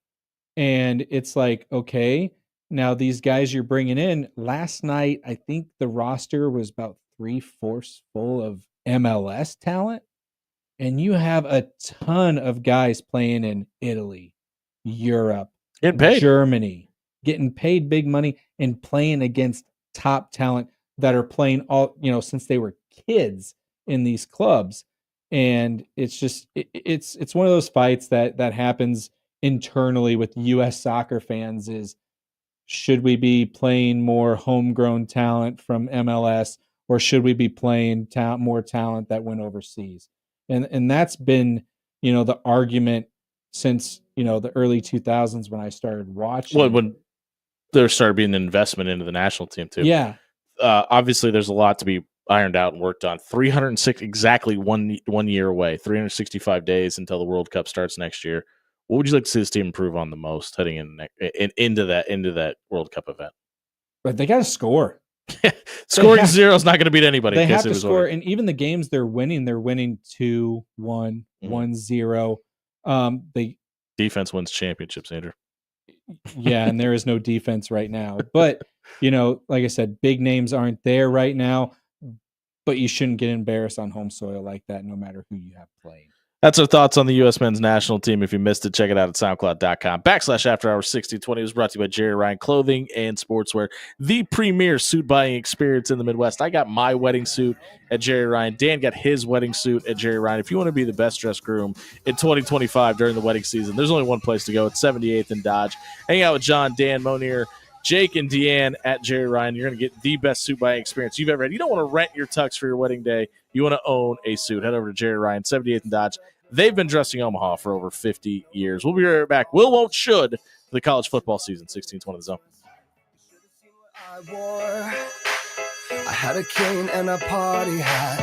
And it's like, okay, now these guys you're bringing in, last night, I think the roster was about 3/4 full of MLS talent. And you have a ton of guys playing in Italy, Europe, Germany, getting paid big money and playing against top talent that are playing all, since they were kids in these clubs. And it's just it's one of those fights that happens internally with U.S. soccer fans is, should we be playing more homegrown talent from MLS, or should we be playing more talent that went overseas? And that's been, the argument since, the early 2000s when I started watching. Well, when there started being an investment into the national team too. Yeah. Obviously, there's a lot to be ironed out and worked on. 306 exactly one year away, 365 days until the World Cup starts next year. What would you like to see this team improve on the most heading into that World Cup event? But they got to score. Scoring 0 is not going to beat anybody. They have to score, and even the games they're winning 2-1, 1-0. They defense wins championships, Andrew. Yeah, and there is no defense right now. But like I said, big names aren't there right now. but you shouldn't get embarrassed on home soil like that, no matter who you have playing. That's our thoughts on the U.S. men's national team. If you missed it, check it out at soundcloud.com/afterhours1620. It was brought to you by Jerry Ryan Clothing and Sportswear, the premier suit buying experience in the Midwest. I got my wedding suit at Jerry Ryan. Dan got his wedding suit at Jerry Ryan. If you want to be the best dressed groom in 2025 during the wedding season, there's only one place to go. It's 78th and Dodge. Hang out with John, Dan, Monier, Jake, and Deanne at Jerry Ryan. You're going to get the best suit buying experience you've ever had. You don't want to rent your tux for your wedding day. You want to own a suit. Head over to Jerry Ryan, 78th and Dodge. They've been dressing Omaha for over 50 years. We'll be right back. Will, won't, should for the college football season. 1620 The Zone. I had a cane and a party hat.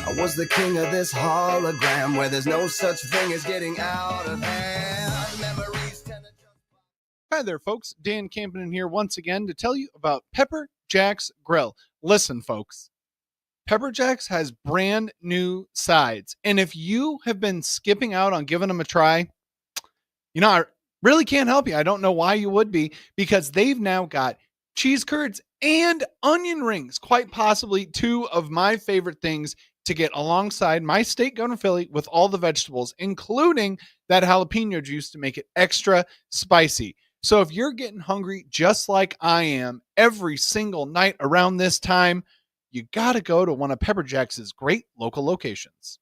I was the king of this hologram where there's no such thing as getting out of hand. Memories tend to... Hi there, folks. Dan Campion here once again to tell you about Pepper Jack's Grill. Listen, folks. Pepper Jack's has brand new sides. And if you have been skipping out on giving them a try, I really can't help you. I don't know why you would be, because they've now got cheese curds and onion rings, quite possibly two of my favorite things to get alongside my steak gunner Philly with all the vegetables, including that jalapeno juice to make it extra spicy. So if you're getting hungry just like I am every single night around this time, you got to go to one of Pepper Jack's great local locations.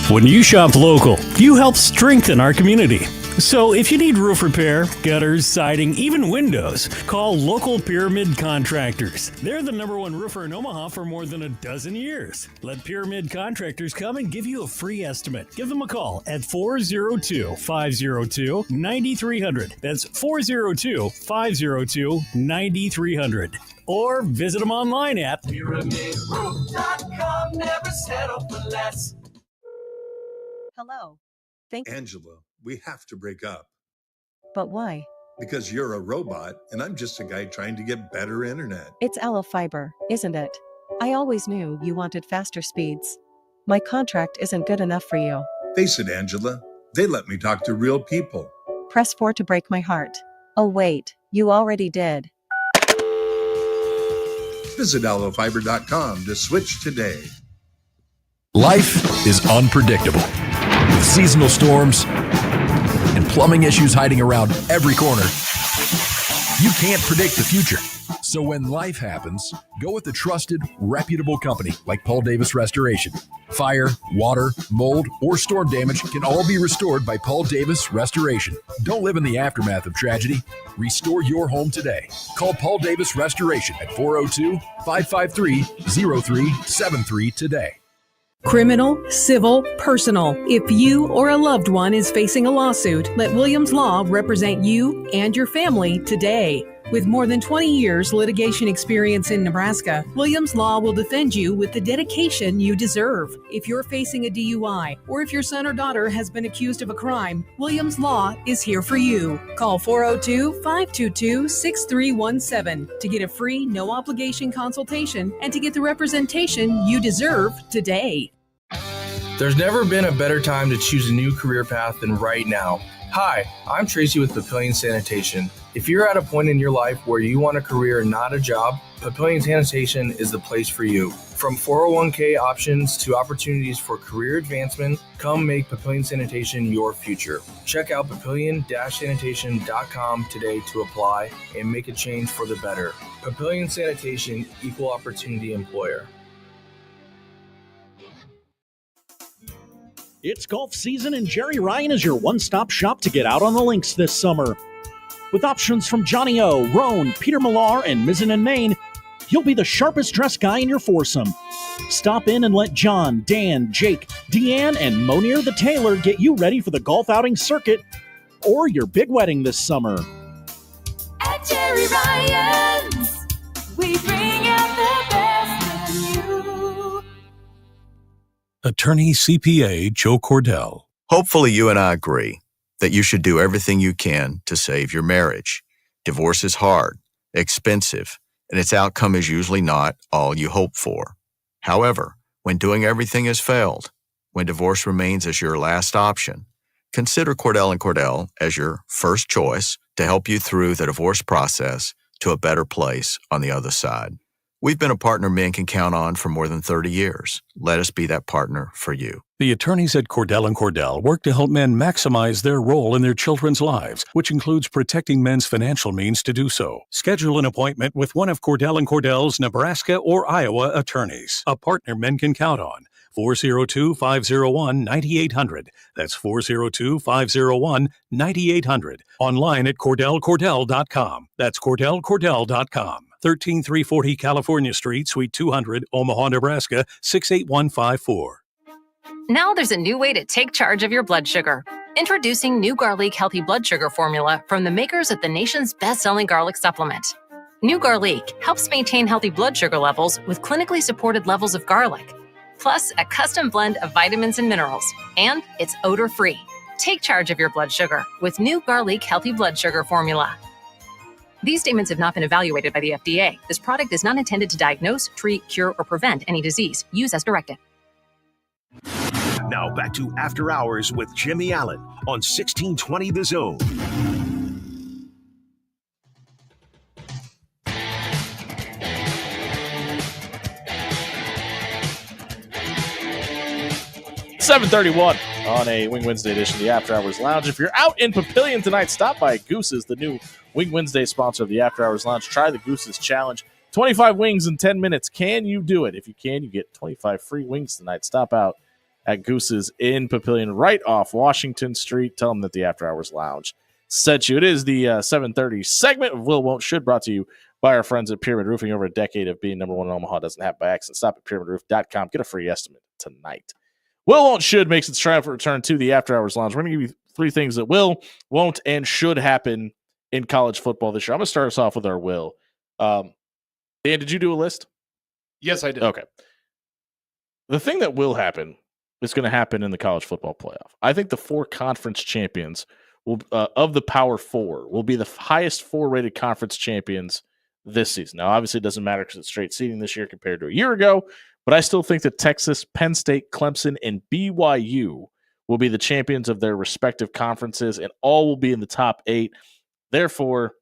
When you shop local, you help strengthen our community. So if you need roof repair, gutters, siding, even windows, call local Pyramid Contractors. They're the #1 roofer in Omaha for more than a dozen years. Let Pyramid Contractors come and give you a free estimate. Give them a call at 402-502-9300. That's 402-502-9300. Or visit them online at PyramidRoof.com. Never settle for less. Hello. Angela, we have to break up. But why? Because you're a robot and I'm just a guy trying to get better internet. It's Allo Fiber, isn't it? I always knew you wanted faster speeds. My contract isn't good enough for you. Face it, Angela, they let me talk to real people. Press 4 to break my heart. Oh wait, you already did. Visit allofiber.com to switch today. Life is unpredictable, with seasonal storms and plumbing issues hiding around every corner. You can't predict the future. So when life happens, go with a trusted, reputable company like Paul Davis Restoration. Fire, water, mold, or storm damage can all be restored by Paul Davis Restoration. Don't live in the aftermath of tragedy. Restore your home today. Call Paul Davis Restoration at 402-553-0373 today. Criminal, civil, personal. If you or a loved one is facing a lawsuit, let Williams Law represent you and your family today. With more than 20 years litigation experience in Nebraska, Williams Law will defend you with the dedication you deserve. If you're facing a DUI or if your son or daughter has been accused of a crime, Williams Law is here for you. Call 402-522-6317 to get a free, no-obligation consultation and to get the representation you deserve today. There's never been a better time to choose a new career path than right now. Hi, I'm Tracy with Papillion Sanitation. If you're at a point in your life where you want a career and not a job, Papillion Sanitation is the place for you. From 401k options to opportunities for career advancement, come make Papillion Sanitation your future. Check out papillion-sanitation.com today to apply and make a change for the better. Papillion Sanitation, equal opportunity employer. It's golf season, and Jerry Ryan is your one-stop shop to get out on the links this summer. With options from Johnny O, Roan, Peter Millar, and Mizzen and Main, you'll be the sharpest dressed guy in your foursome. Stop in and let John, Dan, Jake, Deanne, and Monier the Tailor get you ready for the golf outing circuit or your big wedding this summer. At Jerry Ryan's, we bring out the best in you. Attorney CPA Joe Cordell. Hopefully you and I agree that you should do everything you can to save your marriage. Divorce is hard, expensive, and its outcome is usually not all you hope for. However, when doing everything has failed, when divorce remains as your last option, consider Cordell & Cordell as your first choice to help you through the divorce process to a better place on the other side. We've been a partner men can count on for more than 30 years. Let us be that partner for you. The attorneys at Cordell & Cordell work to help men maximize their role in their children's lives, which includes protecting men's financial means to do so. Schedule an appointment with one of Cordell & Cordell's Nebraska or Iowa attorneys, a partner men can count on. 402-501-9800. That's 402-501-9800. Online at CordellCordell.com. That's CordellCordell.com. 13340 California Street, Suite 200, Omaha, Nebraska, 68154. Now there's a new way to take charge of your blood sugar. Introducing New Garlic Healthy Blood Sugar Formula from the makers of the nation's best-selling garlic supplement. New Garlic helps maintain healthy blood sugar levels with clinically supported levels of garlic, plus a custom blend of vitamins and minerals, and it's odor-free. Take charge of your blood sugar with New Garlic Healthy Blood Sugar Formula. These statements have not been evaluated by the FDA. This product is not intended to diagnose, treat, cure, or prevent any disease. Use as directed. Now back to After Hours with Jimmy Allen on 1620 The Zone. $7:31 on a Wing Wednesday edition of the After Hours Lounge. If you're out in Papillion tonight, stop by Goose's, the new Wing Wednesday sponsor of the After Hours Lounge. Try the Goose's Challenge. 25 wings in 10 minutes. Can you do it? If you can, you get 25 free wings tonight. Stop out at Goose's in Papillion, right off Washington Street. Tell them that the After Hours Lounge sent you. It is the 7:30 segment of Will Won't Should, brought to you by our friends at Pyramid Roofing. Over a decade of being number one in Omaha doesn't happen by accident. Stop at pyramidroof.com. Get a free estimate tonight. Will, won't, should makes its triumphant return to the After Hours Lounge. We're going to give you three things that will, won't, and should happen in college football this year. I'm going to start us off with our will. Dan, did you do a list? Yes, I did. Okay. The thing that will happen is going to happen in the college football playoff. I think the four conference champions will, of the Power Four, will be the highest four-rated conference champions this season. Now, obviously, it doesn't matter because it's straight seeding this year compared to a year ago, but I still think that Texas, Penn State, Clemson, and BYU will be the champions of their respective conferences, and all will be in the top 8. Therefore,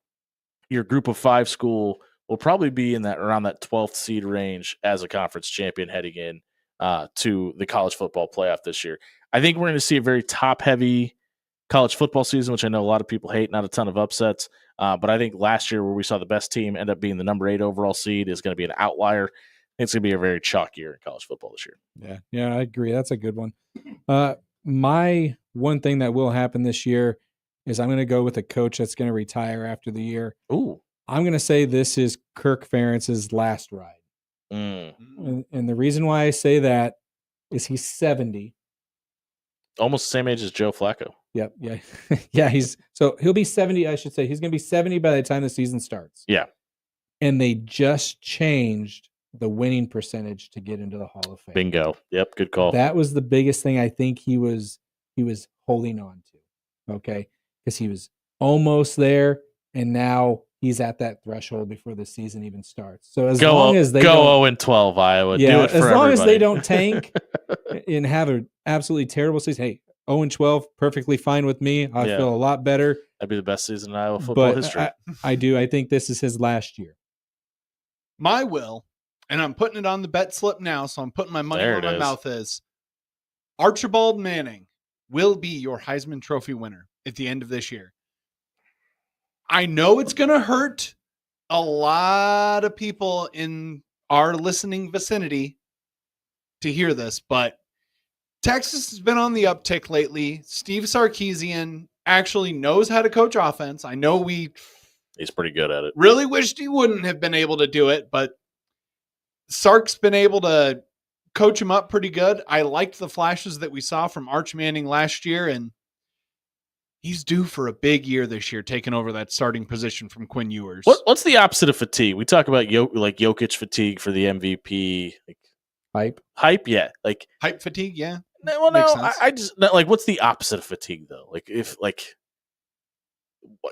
your group of 5 school will probably be in that around that 12th seed range as a conference champion heading in to the college football playoff this year. I think we're going to see a very top-heavy college football season, which I know a lot of people hate, not a ton of upsets. But I think last year where we saw the best team end up being the number 8 overall seed is going to be an outlier. It's going to be a very chalk year in college football this year. Yeah, I agree. That's a good one. My one thing that will happen this year is I'm going to go with a coach that's going to retire after the year. Ooh. I'm going to say this is Kirk Ferentz's last ride. And the reason why I say that is he's 70. Almost the same age as Joe Flacco. Yep. Yeah. Yeah. He'll be 70. I should say he's going to be 70 by the time the season starts. Yeah. And they just changed the winning percentage to get into the Hall of Fame. Bingo. Yep. Good call. That was the biggest thing I think he was holding on to. Okay. Because he was almost there, and now he's at that threshold before the season even starts. So as long as they go 0-12, Iowa. Yeah, do it for as long everybody. as they don't tank and have an absolutely terrible season. Hey, 0-12, perfectly fine with me. I feel a lot better. That'd be the best season in Iowa football history. I do. I think this is his last year. My will, and I'm putting it on the bet slip now, so I'm putting my money where my mouth is. Archibald Manning will be your Heisman Trophy winner at the end of this year. I know it's going to hurt a lot of people in our listening vicinity to hear this, but Texas has been on the uptick lately. Steve Sarkisian actually knows how to coach offense. I know he's pretty good at it. Really wished he wouldn't have been able to do it, but Sark's been able to coach him up pretty good. I liked the flashes that we saw from Arch Manning last year, and he's due for a big year this year, taking over that starting position from Quinn Ewers. What's the opposite of fatigue? We talk about Jokic fatigue for the MVP. Hype, yeah. Like hype fatigue, yeah. No, I just like, what's the opposite of fatigue though? Like if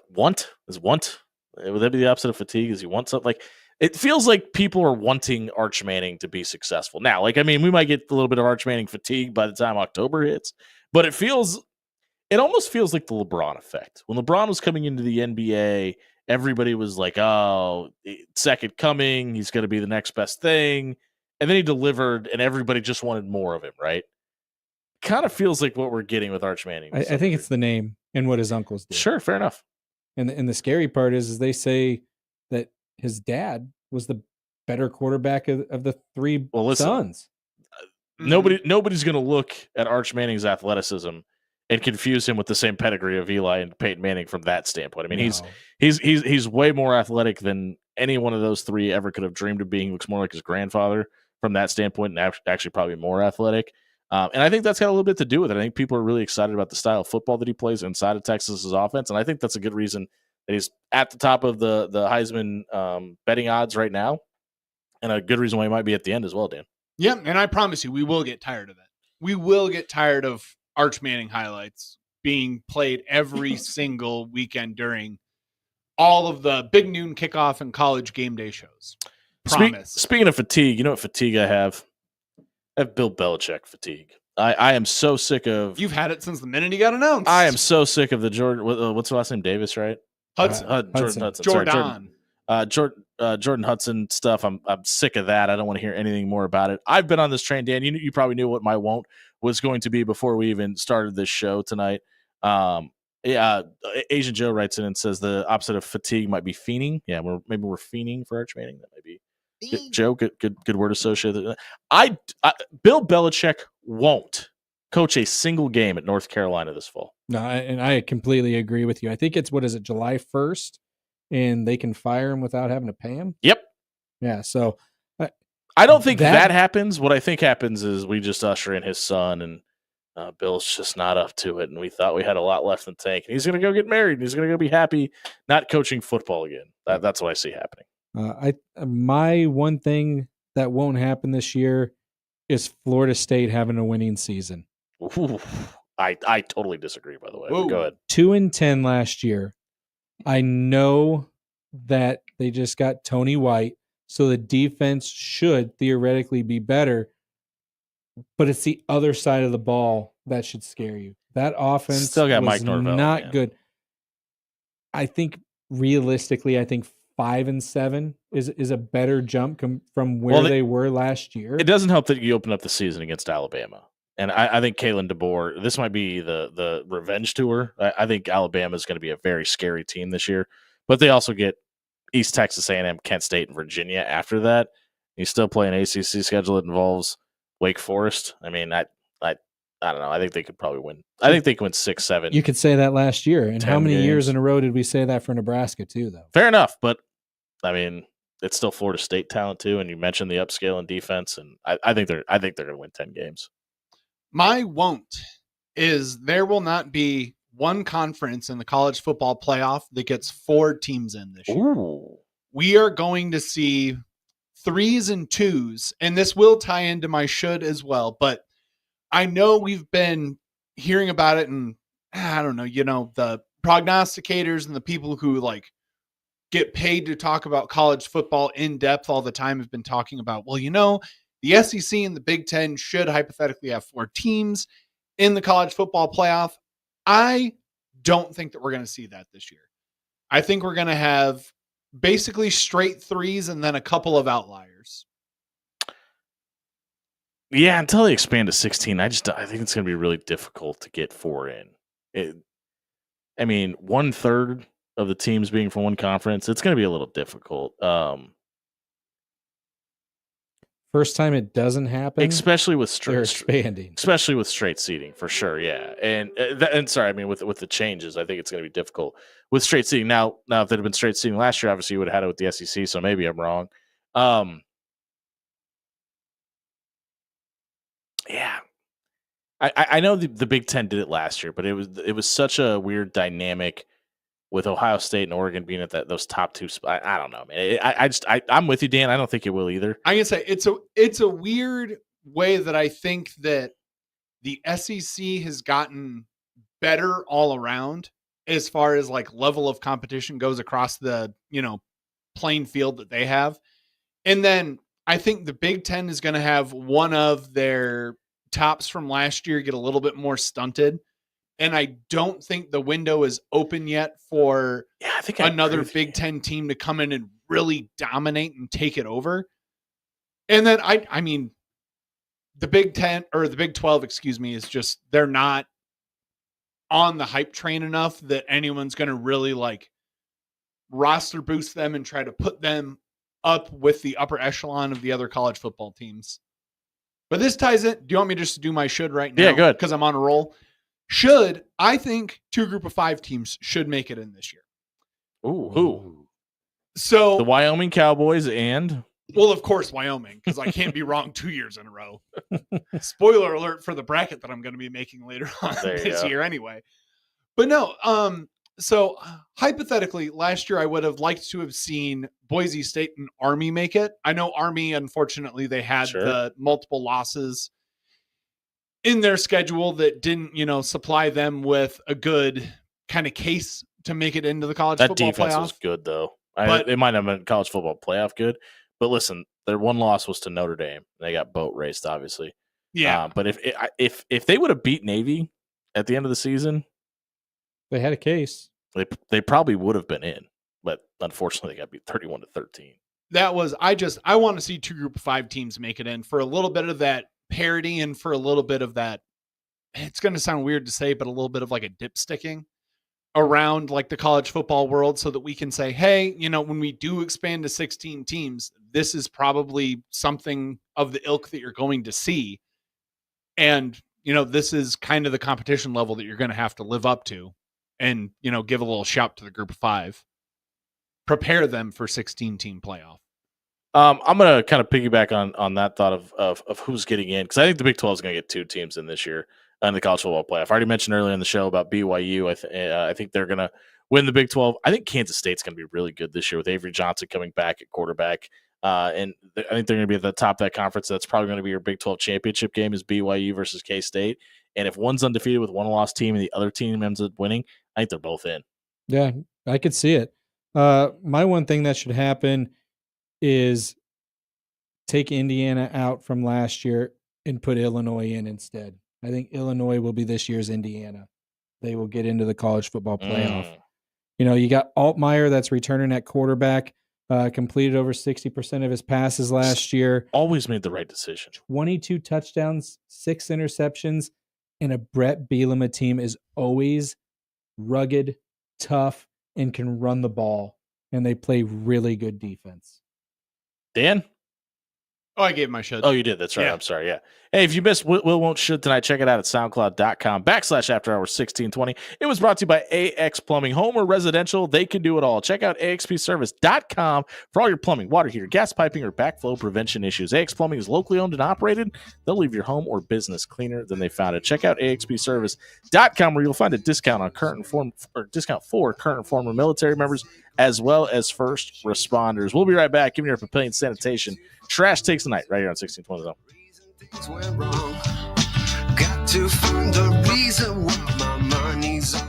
want? Would that be the opposite of fatigue? Is you want something? Like it feels like people are wanting Arch Manning to be successful now. Like I mean, we might get a little bit of Arch Manning fatigue by the time October hits, but it almost feels like the LeBron effect when LeBron was coming into the NBA everybody was like, "Oh, second coming, he's going to be the next best thing," and then he delivered, and everybody just wanted more of him. Right? Kind of feels like what we're getting with Arch Manning. I think it's the name and what his uncles did. Sure, fair enough. And the scary part is they say that his dad was the better quarterback of the three sons. Nobody's going to look at Arch Manning's athleticism and confuse him with the same pedigree of Eli and Peyton Manning from that standpoint. I mean, he's way more athletic than any one of those three ever could have dreamed of being. He looks more like his grandfather from that standpoint, and actually probably more athletic. And I think that's got a little bit to do with it. I think people are really excited about the style of football that he plays inside of Texas's offense, and I think that's a good reason that he's at the top of the Heisman betting odds right now, and a good reason why he might be at the end as well, Dan. Yeah, and I promise you, we will get tired of it. We will get tired of Arch Manning highlights being played every single weekend during all of the big noon kickoff and college game day shows. Promise. Speaking of fatigue, you know what fatigue I have? I have Bill Belichick fatigue. I am so sick of... You've had it since the minute he got announced. I am so sick of the Jordan... what's the last name? Davis, right? Hudson. Jordan Hudson. Jordan. Jordan Hudson stuff. I'm sick of that. I don't want to hear anything more about it. I've been on this train, Dan. You probably knew what my won't was going to be before we even started this show tonight. Asian Joe writes in and says the opposite of fatigue might be fiending. Yeah, maybe we're fiending for Arch Manning. That might be Joe. Good word associated. Bill Belichick won't coach a single game at North Carolina this fall. No, and I completely agree with you. I think it's July 1st, and they can fire him without having to pay him. Yep. Yeah. So I don't think that happens. What I think happens is we just usher in his son, and Bill's just not up to it. And we thought we had a lot left in the tank. And he's going to go get married. And he's going to go be happy not coaching football again. That's what I see happening. My one thing that won't happen this year is Florida State having a winning season. Ooh, I totally disagree, by the way. Go ahead. 2-10 last year. I know that they just got Tony White, so the defense should theoretically be better, but it's the other side of the ball that should scare you. That offense still got was Mike Norvell, not good. I think realistically, 5-7 is a better jump from where they were last year. It doesn't help that you open up the season against Alabama. And I think Kalen DeBoer, this might be the revenge tour. I think Alabama is going to be a very scary team this year. But they also get East Texas A&M, Kent State, and Virginia after that. You still play an ACC schedule that involves Wake Forest. I mean, I don't know. I think they could probably win. I think they could win 6-7. You could say that last year. And how many games. years in a row did we say that for Nebraska too, though? Fair enough. But, I mean, it's still Florida State talent too. And you mentioned the upscale in defense. And I think they're going to win 10 games. My won't is there will not be one conference in the college football playoff that gets 4 teams in this year. Ooh. We are going to see 3s and 2s, and this will tie into my should as well, but I know we've been hearing about it, and I don't know, the prognosticators and the people who get paid to talk about college football in depth all the time have been talking about, the SEC and the Big Ten should hypothetically have 4 teams in the college football playoff. I don't think that we're going to see that this year. I think we're going to have basically straight 3s and then a couple of outliers. Yeah, until they expand to 16, I think it's going to be really difficult to get 4 in. 1/3 of the teams being from one conference, it's going to be a little difficult. First time it doesn't happen, especially with straight seating, for sure. Yeah, and sorry, with the changes, I think it's going to be difficult with straight seating. Now, if it had been straight seating last year, obviously you would have had it with the SEC. So maybe I'm wrong. Yeah, I know the Big Ten did it last year, but it was such a weird dynamic with Ohio State and Oregon being at those top 2 spots. I don't know, man. I'm with you, Dan. I don't think it will either. I can say it's a weird way that I think that the SEC has gotten better all around as far as level of competition goes across the, playing field that they have. And then I think the Big Ten is going to have one of their tops from last year get a little bit more stunted and I don't think the window is open yet for another Big Ten team to come in and really dominate and take it over. And then I mean, the Big 10 or the Big 12, excuse me, is just, they're not on the hype train enough that anyone's going to really like roster boost them and try to put them up with the upper echelon of the other college football teams. But this ties it. Do you want me just to do my should right now? Yeah, good. Because I'm on a roll. I think 2 group of 5 teams should make it in this year. Ooh, who? So the Wyoming Cowboys and... Well, of course, Wyoming, because I can't be wrong 2 years in a row. Spoiler alert for the bracket that I'm going to be making later on this year anyway. But no, so hypothetically, last year I would have liked to have seen Boise State and Army make it. I know Army, unfortunately, they had the multiple losses in their schedule that didn't, supply them with a good kind of case to make it into the college football playoff. That defense was good, though. It might have been college football playoff good. But listen, their one loss was to Notre Dame. They got boat raced, obviously. Yeah. But if they would have beat Navy at the end of the season, they had a case. They probably would have been in. But unfortunately, they got beat 31-13. That was I want to see 2 group of 5 teams make it in for a little bit of that parity and for a little bit of that. It's going to sound weird to say, but a little bit of like a dip sticking around like the college football world so that we can say, hey, when we do expand to 16 teams, this is probably something of the ilk that you're going to see. And, this is kind of the competition level that you're going to have to live up to and, give a little shout to the group of 5, prepare them for 16 team playoff. I'm going to kind of piggyback on that thought of who's getting in. Cause I think the Big 12 is going to get 2 teams in this year. In the college football playoff. I already mentioned earlier in the show about BYU. I think they're going to win the Big 12. I think Kansas State's going to be really good this year with Avery Johnson coming back at quarterback. And I think they're going to be at the top of that conference. That's probably going to be your Big 12 championship game is BYU versus K-State. And if one's undefeated with one loss team and the other team ends up winning, I think they're both in. Yeah, I could see it. My one thing that should happen is take Indiana out from last year and put Illinois in instead. I think Illinois will be this year's Indiana. They will get into the college football playoff. You got Altmaier that's returning at quarterback, completed over 60% of his passes last year. Always made the right decision. 22 touchdowns, 6 interceptions, and a Brett Bielema team is always rugged, tough, and can run the ball, and they play really good defense. Dan? Oh, I gave my should. Oh, you did. That's right. Yeah. I'm sorry. Yeah. Hey, if you missed Will Won't Should tonight, check it out at soundcloud.com/afterhours1620. It was brought to you by AX Plumbing. Home or residential, they can do it all. Check out axpservice.com for all your plumbing, water heater, gas piping, or backflow prevention issues. AX Plumbing is locally owned and operated. They'll leave your home or business cleaner than they found it. Check out axpservice.com where you'll find a discount on current discount for current and former military members as well as first responders. We'll be right back giving you our Papillion Sanitation Trash Takes the Night right here on 1620 Zone. Got to find a reason why my money's on.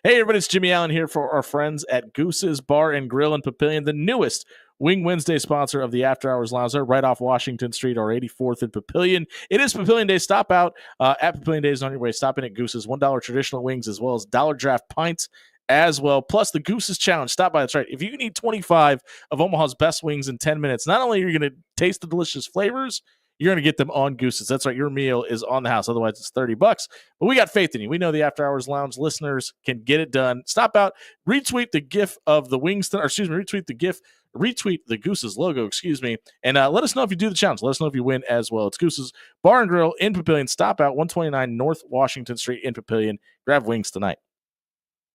Hey everybody, it's Jimmy Allen here for our friends at Goose's Bar and Grill in Papillion, the newest Wing Wednesday sponsor of the After Hours Lounge. They're right off Washington Street or 84th in Papillion. It is Papillion Day. Stop out at Papillion Days on your way. Stop in at Goose's. $1 traditional wings as well as $1 draft pints as well. Plus the Goose's Challenge. Stop by. That's right. If you can eat 25 of Omaha's best wings in 10 minutes, not only are you going to taste the delicious flavors, you're going to get them on Goose's. That's right. Your meal is on the house. Otherwise, it's $30. But we got faith in you. We know the After Hours Lounge listeners can get it done. Stop out. Retweet the GIF of the wings. Retweet the GIF. Retweet the Goose's logo, and let us know if you do the challenge. Let us know if you win as well. It's Goose's Bar and Grill in Papillion. Stop out 129 North Washington Street in Papillion. Grab wings tonight.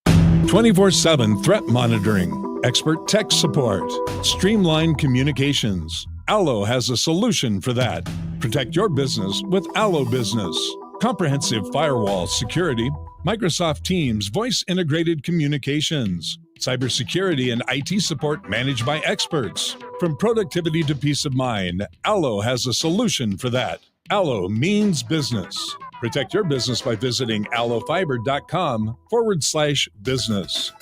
24/7 threat monitoring, expert tech support, streamlined communications. Allo has a solution for that. Protect your business with Allo Business. Comprehensive firewall security, Microsoft Teams voice-integrated communications, cybersecurity and IT support managed by experts. From productivity to peace of mind, Allo has a solution for that. Allo means business. Protect your business by visiting allofiber.com/business.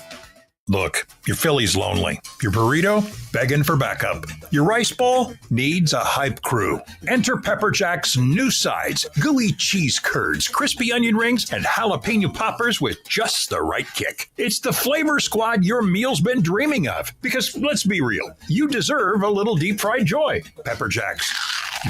Look, your Philly's lonely. Your burrito? Begging for backup. Your rice bowl? Needs a hype crew. Enter Pepper Jack's new sides, gooey cheese curds, crispy onion rings, and jalapeno poppers with just the right kick. It's the flavor squad your meal's been dreaming of. Because let's be real, you deserve a little deep fried joy. Pepper Jack's.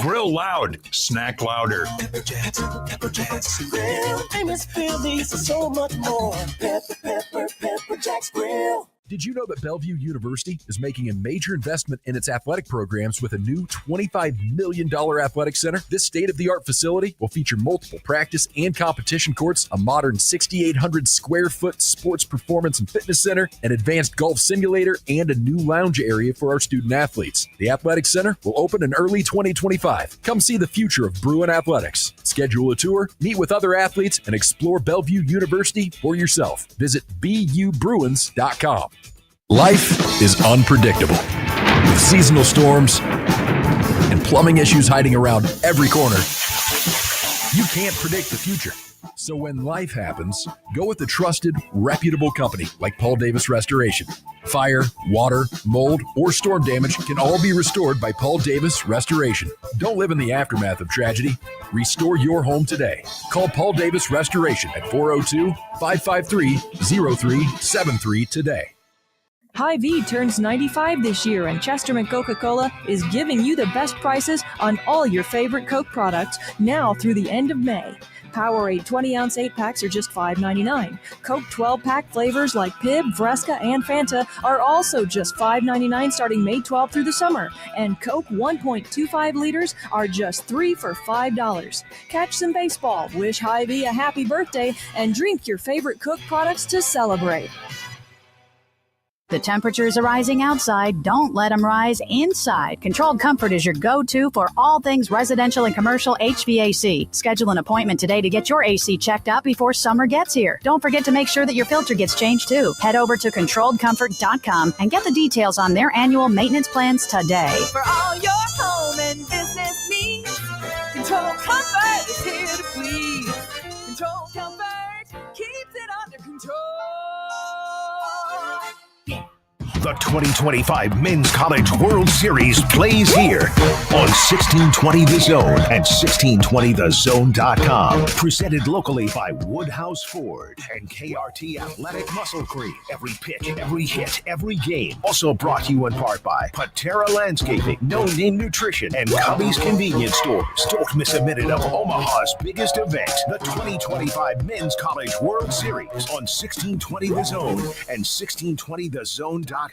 Grill loud, snack louder. Pepper Jack's Grill. Famous Phillies are so much more. Pepper Jack's Grill. Did you know that Bellevue University is making a major investment in its athletic programs with a new $25 million athletic center? This state-of-the-art facility will feature multiple practice and competition courts, a modern 6,800 square foot sports performance and fitness center, an advanced golf simulator, and a new lounge area for our student athletes. The athletic center will open in early 2025. Come see the future of Bruin athletics. Schedule a tour, meet with other athletes, and explore Bellevue University for yourself. Visit BUBruins.com. Life is unpredictable, with seasonal storms and plumbing issues hiding around every corner. You can't predict the future. So when life happens, go with a trusted, reputable company like Paul Davis Restoration. Fire, water, mold, or storm damage can all be restored by Paul Davis Restoration. Don't live in the aftermath of tragedy. Restore your home today. Call Paul Davis Restoration at 402-553-0373 today. Hy-Vee turns 95 this year, and Chesterman Coca-Cola is giving you the best prices on all your favorite Coke products now through the end of May. Powerade 20-ounce 8-packs are just $5.99. Coke 12-pack flavors like Pib, Fresca, and Fanta are also just $5.99 starting May 12th through the summer. And Coke 1.25 liters are just $3 for $5. Catch some baseball, wish Hy-Vee a happy birthday, and drink your favorite Coke products to celebrate. The temperatures are rising outside. Don't let them rise inside. Controlled Comfort is your go-to for all things residential and commercial HVAC. Schedule an appointment today to get your AC checked out before summer gets here. Don't forget to make sure that your filter gets changed too. Head over to ControlledComfort.com and get the details on their annual maintenance plans today. For all your home and business needs, Control Comfort is here to please. Control Comfort keeps it under control. The 2025 Men's College World Series plays here on 1620 The Zone and 1620thezone.com. Presented locally by Woodhouse Ford and KRT Athletic Muscle Cream. Every pitch, every hit, every game. Also brought to you in part by Patera Landscaping, No Name Nutrition, and Cubby's Convenience Stores. Don't miss a minute of Omaha's biggest event, the 2025 Men's College World Series on 1620 The Zone and 1620thezone.com.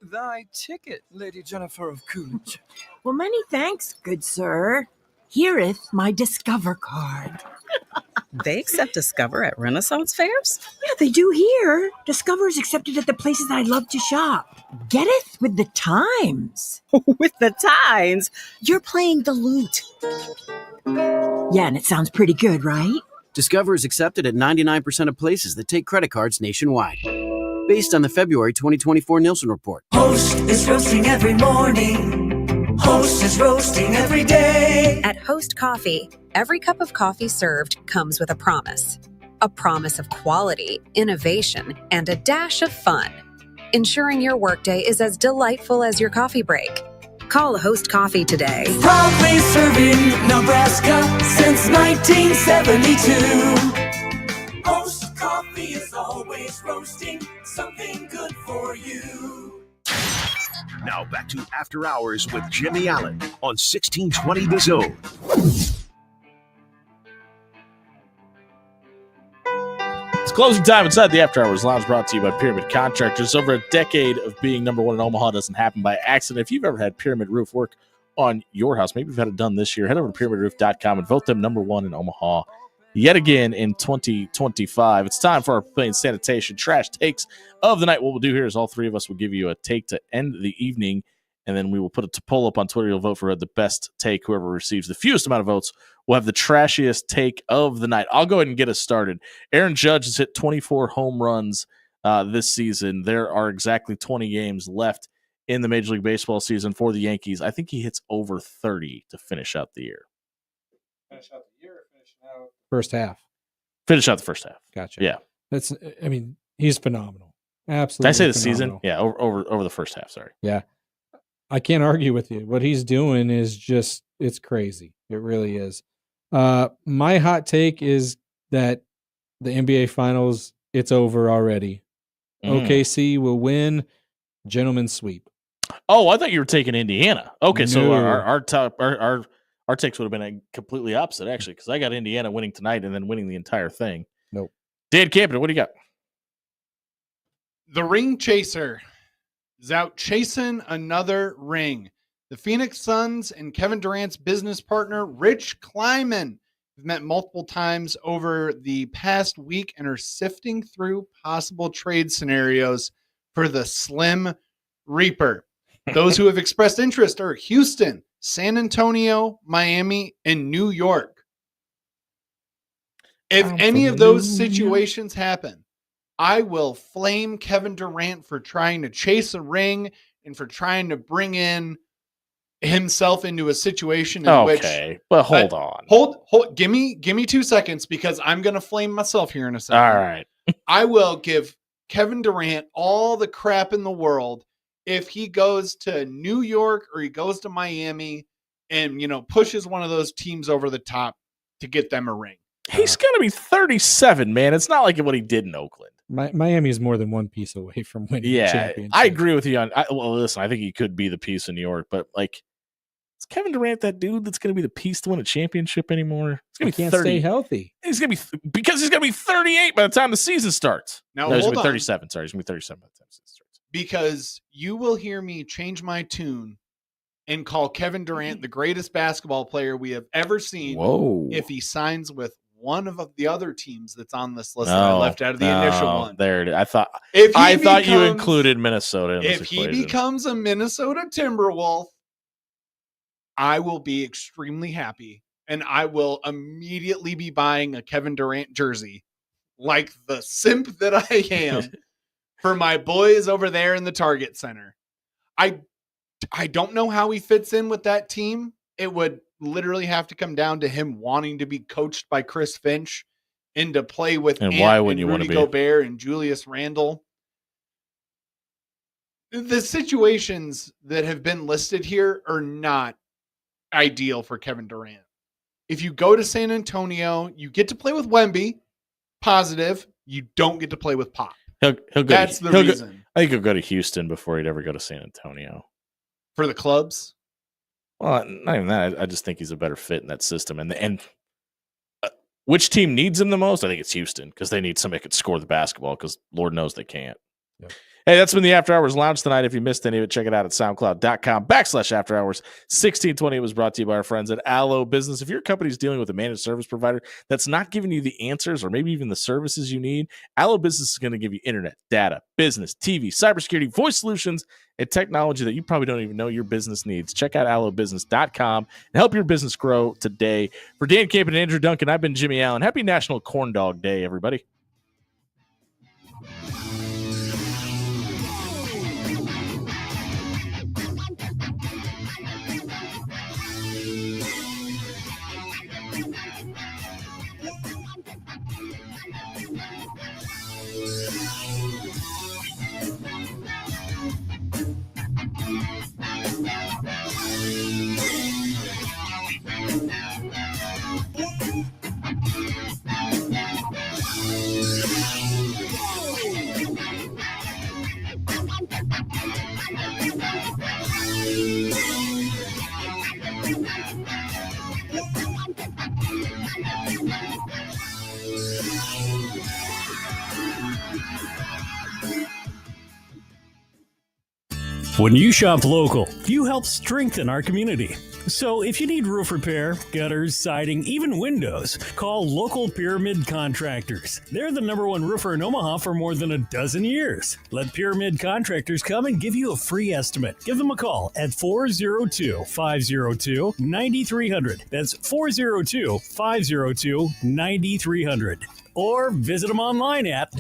Thy ticket, Lady Jennifer of Coolidge. Well, many thanks, good sir. Hereeth my Discover card. They accept Discover at Renaissance fairs? Yeah, they do here. Discover is accepted at the places I love to shop. Getteth with the times. With the times? You're playing the lute. Yeah, and it sounds pretty good, right? Discover is accepted at 99% of places that take credit cards nationwide. Based on the February 2024 Nielsen report. Host is roasting every morning. Host is roasting every day. At Host Coffee, every cup of coffee served comes with a promise. A promise of quality, innovation, and a dash of fun. Ensuring your workday is as delightful as your coffee break. Call Host Coffee today. Proudly serving Nebraska since 1972. Host Coffee is always roasting something good for you. Now back to After Hours with Jimmy Allen on 1620 The Zone. It's closing time inside the After Hours Lounge, brought to you by Pyramid Contractors. Over a decade of being number one in Omaha doesn't happen by accident. If you've ever had Pyramid Roof work on your house, maybe you've had it done this year, head over to pyramidroof.com and vote them number one in Omaha yet again in 2025. It's time for our plain sanitation trash takes of the night. What we'll do here is all three of us will give you a take to end the evening, and then we will put a poll up on Twitter. You'll vote for the best take. Whoever receives the fewest amount of votes will have the trashiest take of the night. I'll go ahead and get us started. Aaron Judge has hit 24 home runs this season. There are exactly 20 games left in the Major League Baseball season for the Yankees. I think he hits over 30 to finish out the year. Finish out the year or finish out first half? Finish out the first half. Gotcha. Yeah. That's, I mean, he's phenomenal. Absolutely. Did I say the phenomenal. season? Yeah, over the first half. Sorry. Yeah. I can't argue with you. What he's doing is just, it's crazy. It really is. My hot take is that the NBA Finals, it's over already. OKC will win. Gentleman's sweep. Oh, I thought you were taking Indiana. Okay, so No. our takes would have been completely opposite, actually, because I got Indiana winning tonight and then winning the entire thing. Nope. Dan Campion, what do you got? The ring chaser is out chasing another ring. The Phoenix Suns and Kevin Durant's business partner, Rich Kleiman, have met multiple times over the past week and are sifting through possible trade scenarios for the Slim Reaper. Those who have expressed interest are Houston, San Antonio, Miami, and New York. If any of those situations happen, I will flame Kevin Durant for trying to chase a ring and for trying to bring in himself into a situation in which. Okay, but hold on. Hold. Give me 2 seconds because I'm going to flame myself here in a second. All right. I will give Kevin Durant all the crap in the world if he goes to New York or he goes to Miami and, pushes one of those teams over the top to get them a ring. He's going to be 37, man. It's not like what he did in Oakland. Miami is more than one piece away from winning the championship. I agree with you on. Listen, I think he could be the piece in New York, but is Kevin Durant that dude that's going to be the piece to win a championship anymore? He's going to be can't 30. stay healthy. He's going to be because he's going to be 38 by the time the season starts. Now, he's hold going to be on. 37. Sorry, he's going to be 37 by the time the season starts. Because you will hear me change my tune and call Kevin Durant the greatest basketball player we have ever seen. Whoa. If he signs with one of the other teams that's on this list that I left out of the initial one. There it is. I thought If he you included Minnesota in this If equation. he becomes a Minnesota Timberwolf, I will be extremely happy, and I will immediately be buying a Kevin Durant jersey, like the simp that I am, for my boys over there in the Target Center. I don't know how he fits in with that team. It would literally have to come down to him wanting to be coached by Chris Finch and to play with And why wouldn't you want to Rudy be? Gobert and Julius Randle. The situations that have been listed here are not ideal for Kevin Durant. If you go to San Antonio, you get to play with Wemby, positive. You don't get to play with Pop. He'll go That's the reason. I think he'll go to Houston before he'd ever go to San Antonio. For the clubs? Well, not even that. I just think he's a better fit in that system. And which team needs him the most? I think it's Houston because they need somebody who could score the basketball because Lord knows they can't. Yep. Hey, that's been the After Hours Lounge tonight. If you missed any of it, check it out at soundcloud.com/After Hours 1620. It was brought to you by our friends at Allo Business. If your company's dealing with a managed service provider that's not giving you the answers or maybe even the services you need, Allo Business is going to give you internet, data, business, TV, cybersecurity, voice solutions, and technology that you probably don't even know your business needs. Check out allobusiness.com and help your business grow today. For Dan Camp and Andrew Duncan, I've been Jimmy Allen. Happy National Corn Dog Day, everybody. When you shop local, you help strengthen our community. So if you need roof repair, gutters, siding, even windows, call local Pyramid Contractors. They're the #1 roofer in Omaha for more than a dozen years. Let Pyramid Contractors come and give you a free estimate. Give them a call at 402-502-9300. That's 402-502-9300. Or visit them online at